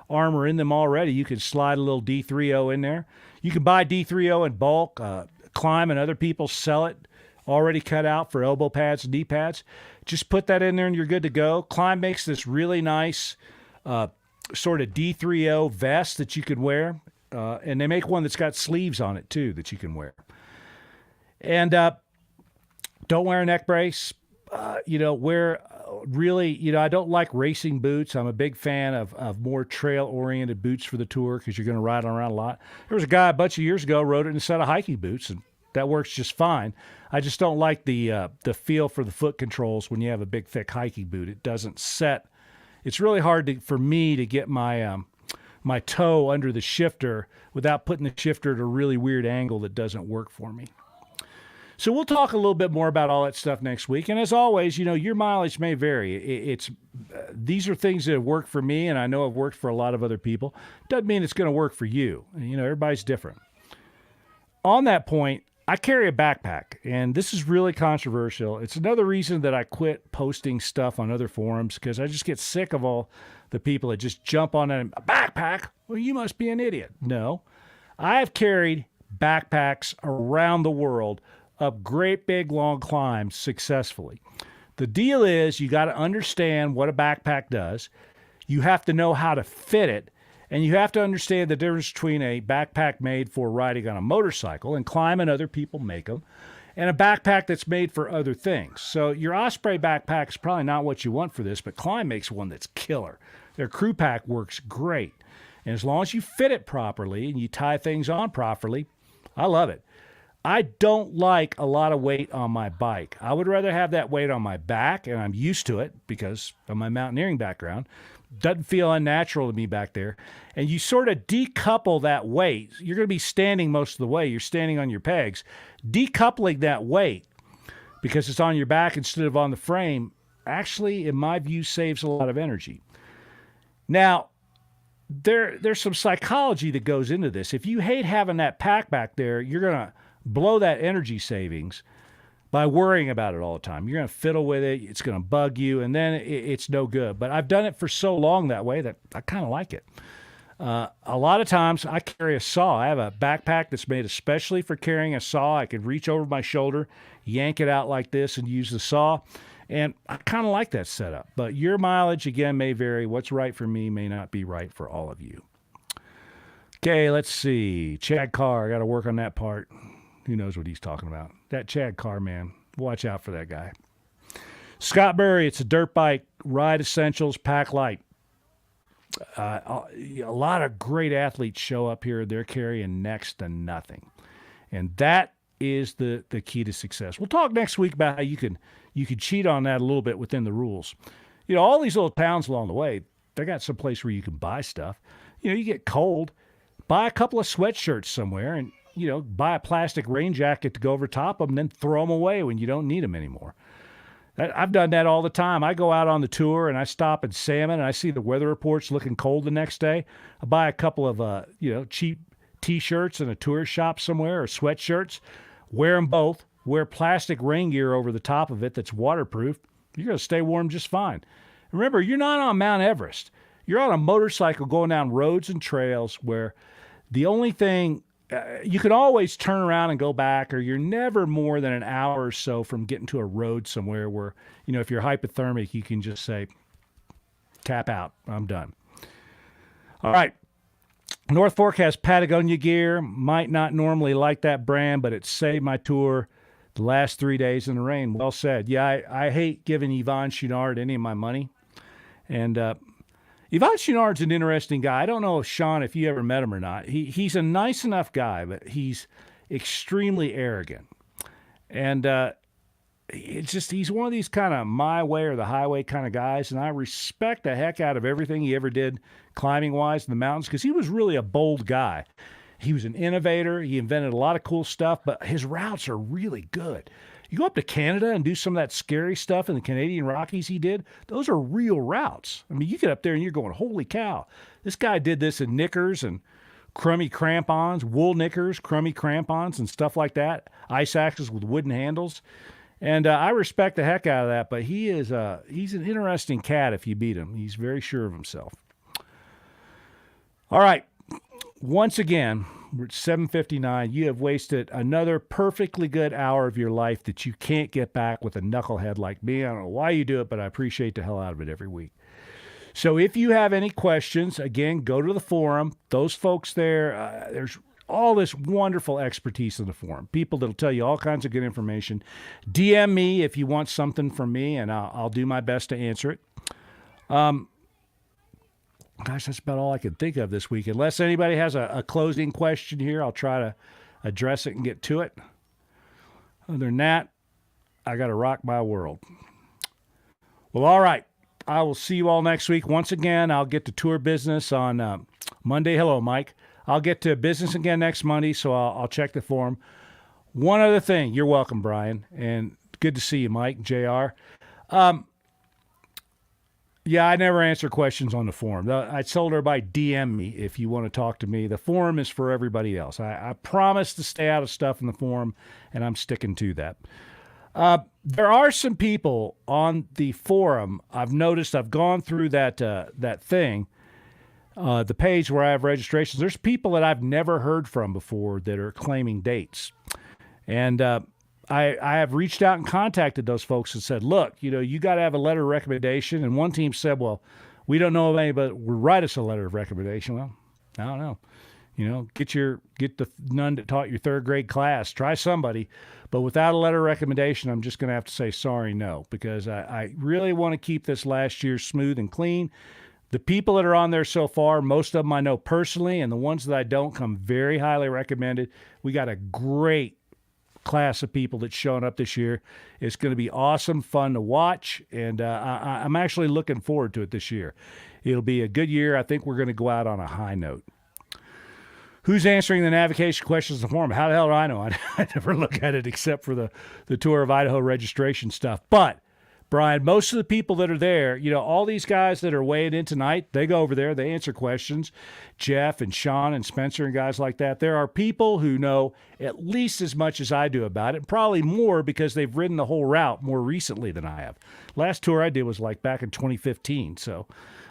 armor in them already, you can slide a little D3O in there. You can buy D3O in bulk. Klim and other people sell it already cut out for elbow pads and knee pads. Just put that in there and you're good to go. Klim makes this really nice sort of D3O vest that you can wear. And they make one that's got sleeves on it too that you can wear. And don't wear a neck brace. Wear really, I don't like racing boots. I'm a big fan of more trail-oriented boots for the tour because you're going to ride around a lot. There was a guy a bunch of years ago rode it in a set of hiking boots, and that works just fine. I just don't like the feel for the foot controls when you have a big, thick hiking boot. It doesn't set. It's really hard for me to get my my toe under the shifter without putting the shifter at a really weird angle that doesn't work for me. So we'll talk a little bit more about all that stuff next week. And as always, your mileage may vary. These are things that have worked for me, and I know have worked for a lot of other people. Doesn't mean it's going to work for you. Everybody's different. On that point, I carry a backpack, and this is really controversial. It's another reason that I quit posting stuff on other forums because I just get sick of all the people that just jump on a backpack. Well, you must be an idiot. No, I've carried backpacks around the world up great big long climbs successfully. The deal is you got to understand what a backpack does. You have to know how to fit it, and you have to understand the difference between a backpack made for riding on a motorcycle, and Klim and other people make them, and a backpack that's made for other things. So your Osprey backpack is probably not what you want for this, but Klim makes one that's killer. Their crew pack works great. And as long as you fit it properly and you tie things on properly, I love it. I don't like a lot of weight on my bike. I would rather have that weight on my back, and I'm used to it because of my mountaineering background. Doesn't feel unnatural to me back there. And you sort of decouple that weight. You're going to be standing most of the way. You're standing on your pegs. Decoupling that weight because it's on your back instead of on the frame actually, in my view, saves a lot of energy. Now, there's some psychology that goes into this. If you hate having that pack back there, you're going to blow that energy savings by worrying about it all the time. You're going to fiddle with it. It's going to bug you, and then it's no good. But I've done it for so long that way that I kind of like it. A lot of times I carry a saw. I have a backpack that's made especially for carrying a saw. I can reach over my shoulder, yank it out like this, and use the saw. And I kind of like that setup. But your mileage, again, may vary. What's right for me may not be right for all of you. Okay, let's see. Chad Carr, I got to work on that part. Who knows what he's talking about? That Chad Carr, man. Watch out for that guy. Scott Burry, it's a dirt bike. Ride Essentials, pack light. A lot of great athletes show up here. They're carrying next to nothing. And that is the key to success. We'll talk next week about how you can cheat on that a little bit within the rules. All these little towns along the way, they got some place where you can buy stuff. You get cold, buy a couple of sweatshirts somewhere and, buy a plastic rain jacket to go over top of them, and then throw them away when you don't need them anymore. I've done that all the time. I go out on the tour and I stop in Salmon and I see the weather reports looking cold the next day. I buy a couple of, cheap T-shirts in a tourist shop somewhere or sweatshirts, wear them both, wear plastic rain gear over the top of it that's waterproof. You're going to stay warm just fine. Remember, you're not on Mount Everest. You're on a motorcycle going down roads and trails where the only thing you can always turn around and go back, or you're never more than an hour or so from getting to a road somewhere where, if you're hypothermic, you can just say, tap out, I'm done. All right. North Fork has Patagonia gear. Might not normally like that brand, but it saved my tour the last 3 days in the rain. Well said. Yeah, I hate giving Yvon Chouinard any of my money. And Yvon Chouinard's an interesting guy. I don't know, Sean, if you ever met him or not. He's a nice enough guy, but he's extremely arrogant. And he's one of these kind of my way or the highway kind of guys, and I respect the heck out of everything he ever did climbing-wise in the mountains because he was really a bold guy. He was an innovator. He invented a lot of cool stuff, but his routes are really good. You go up to Canada and do some of that scary stuff in the Canadian Rockies he did, those are real routes. I mean, you get up there and you're going, holy cow, this guy did this in knickers and crummy crampons, wool knickers, crummy crampons, and stuff like that. Ice axes with wooden handles. And I respect the heck out of that, but he's an interesting cat if you beat him. He's very sure of himself. All right. Once again, we're at 7:59. You have wasted another perfectly good hour of your life that you can't get back with a knucklehead like me. I don't know why you do it, but I appreciate the hell out of it every week. So if you have any questions, again, go to the forum. Those folks there, there's all this wonderful expertise in the forum. People that'll tell you all kinds of good information. DM me if you want something from me, and I'll do my best to answer it. Gosh, that's about all I can think of this week. Unless anybody has a closing question here, I'll try to address it and get to it. Other than that, I got to rock my world. Well, all right. I will see you all next week. Once again, I'll get to tour business on Monday. Hello, Mike. I'll get to business again next Monday, so I'll check the forum. One other thing. You're welcome, Brian. And good to see you, Mike, JR. Yeah, I never answer questions on the forum. I told everybody, DM me if you want to talk to me. The forum is for everybody else. I promise to stay out of stuff in the forum, and I'm sticking to that. There are some people on the forum. I've noticed. I've gone through that thing, the page where I have registrations. There's people that I've never heard from before that are claiming dates, and I have reached out and contacted those folks and said, look, you got to have a letter of recommendation. And one team said, well, we don't know of anybody will write us a letter of recommendation. Well, I don't know. Get the nun that taught your third grade class. Try somebody. But without a letter of recommendation, I'm just going to have to say sorry, no, because I really want to keep this last year smooth and clean. The people that are on there so far, most of them I know personally, and the ones that I don't come very highly recommended. We got a great class of people that's showing up this year. It's going to be awesome, fun to watch, and I'm actually looking forward to it this year. It'll be a good year. I think we're going to go out on a high note. Who's answering the navigation questions in the forum? How the hell do I know? I never look at it except for the Tour of Idaho registration stuff. But, Brian, most of the people that are there, all these guys that are weighing in tonight, they go over there, they answer questions. Jeff and Sean and Spencer and guys like that. There are people who know at least as much as I do about it, probably more because they've ridden the whole route more recently than I have. Last tour I did was like back in 2015, so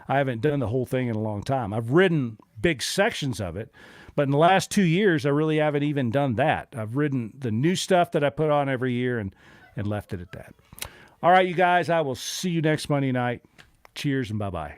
I haven't done the whole thing in a long time. I've ridden big sections of it, but in the last 2 years, I really haven't even done that. I've ridden the new stuff that I put on every year and left it at that. All right, you guys, I will see you next Monday night. Cheers and bye-bye.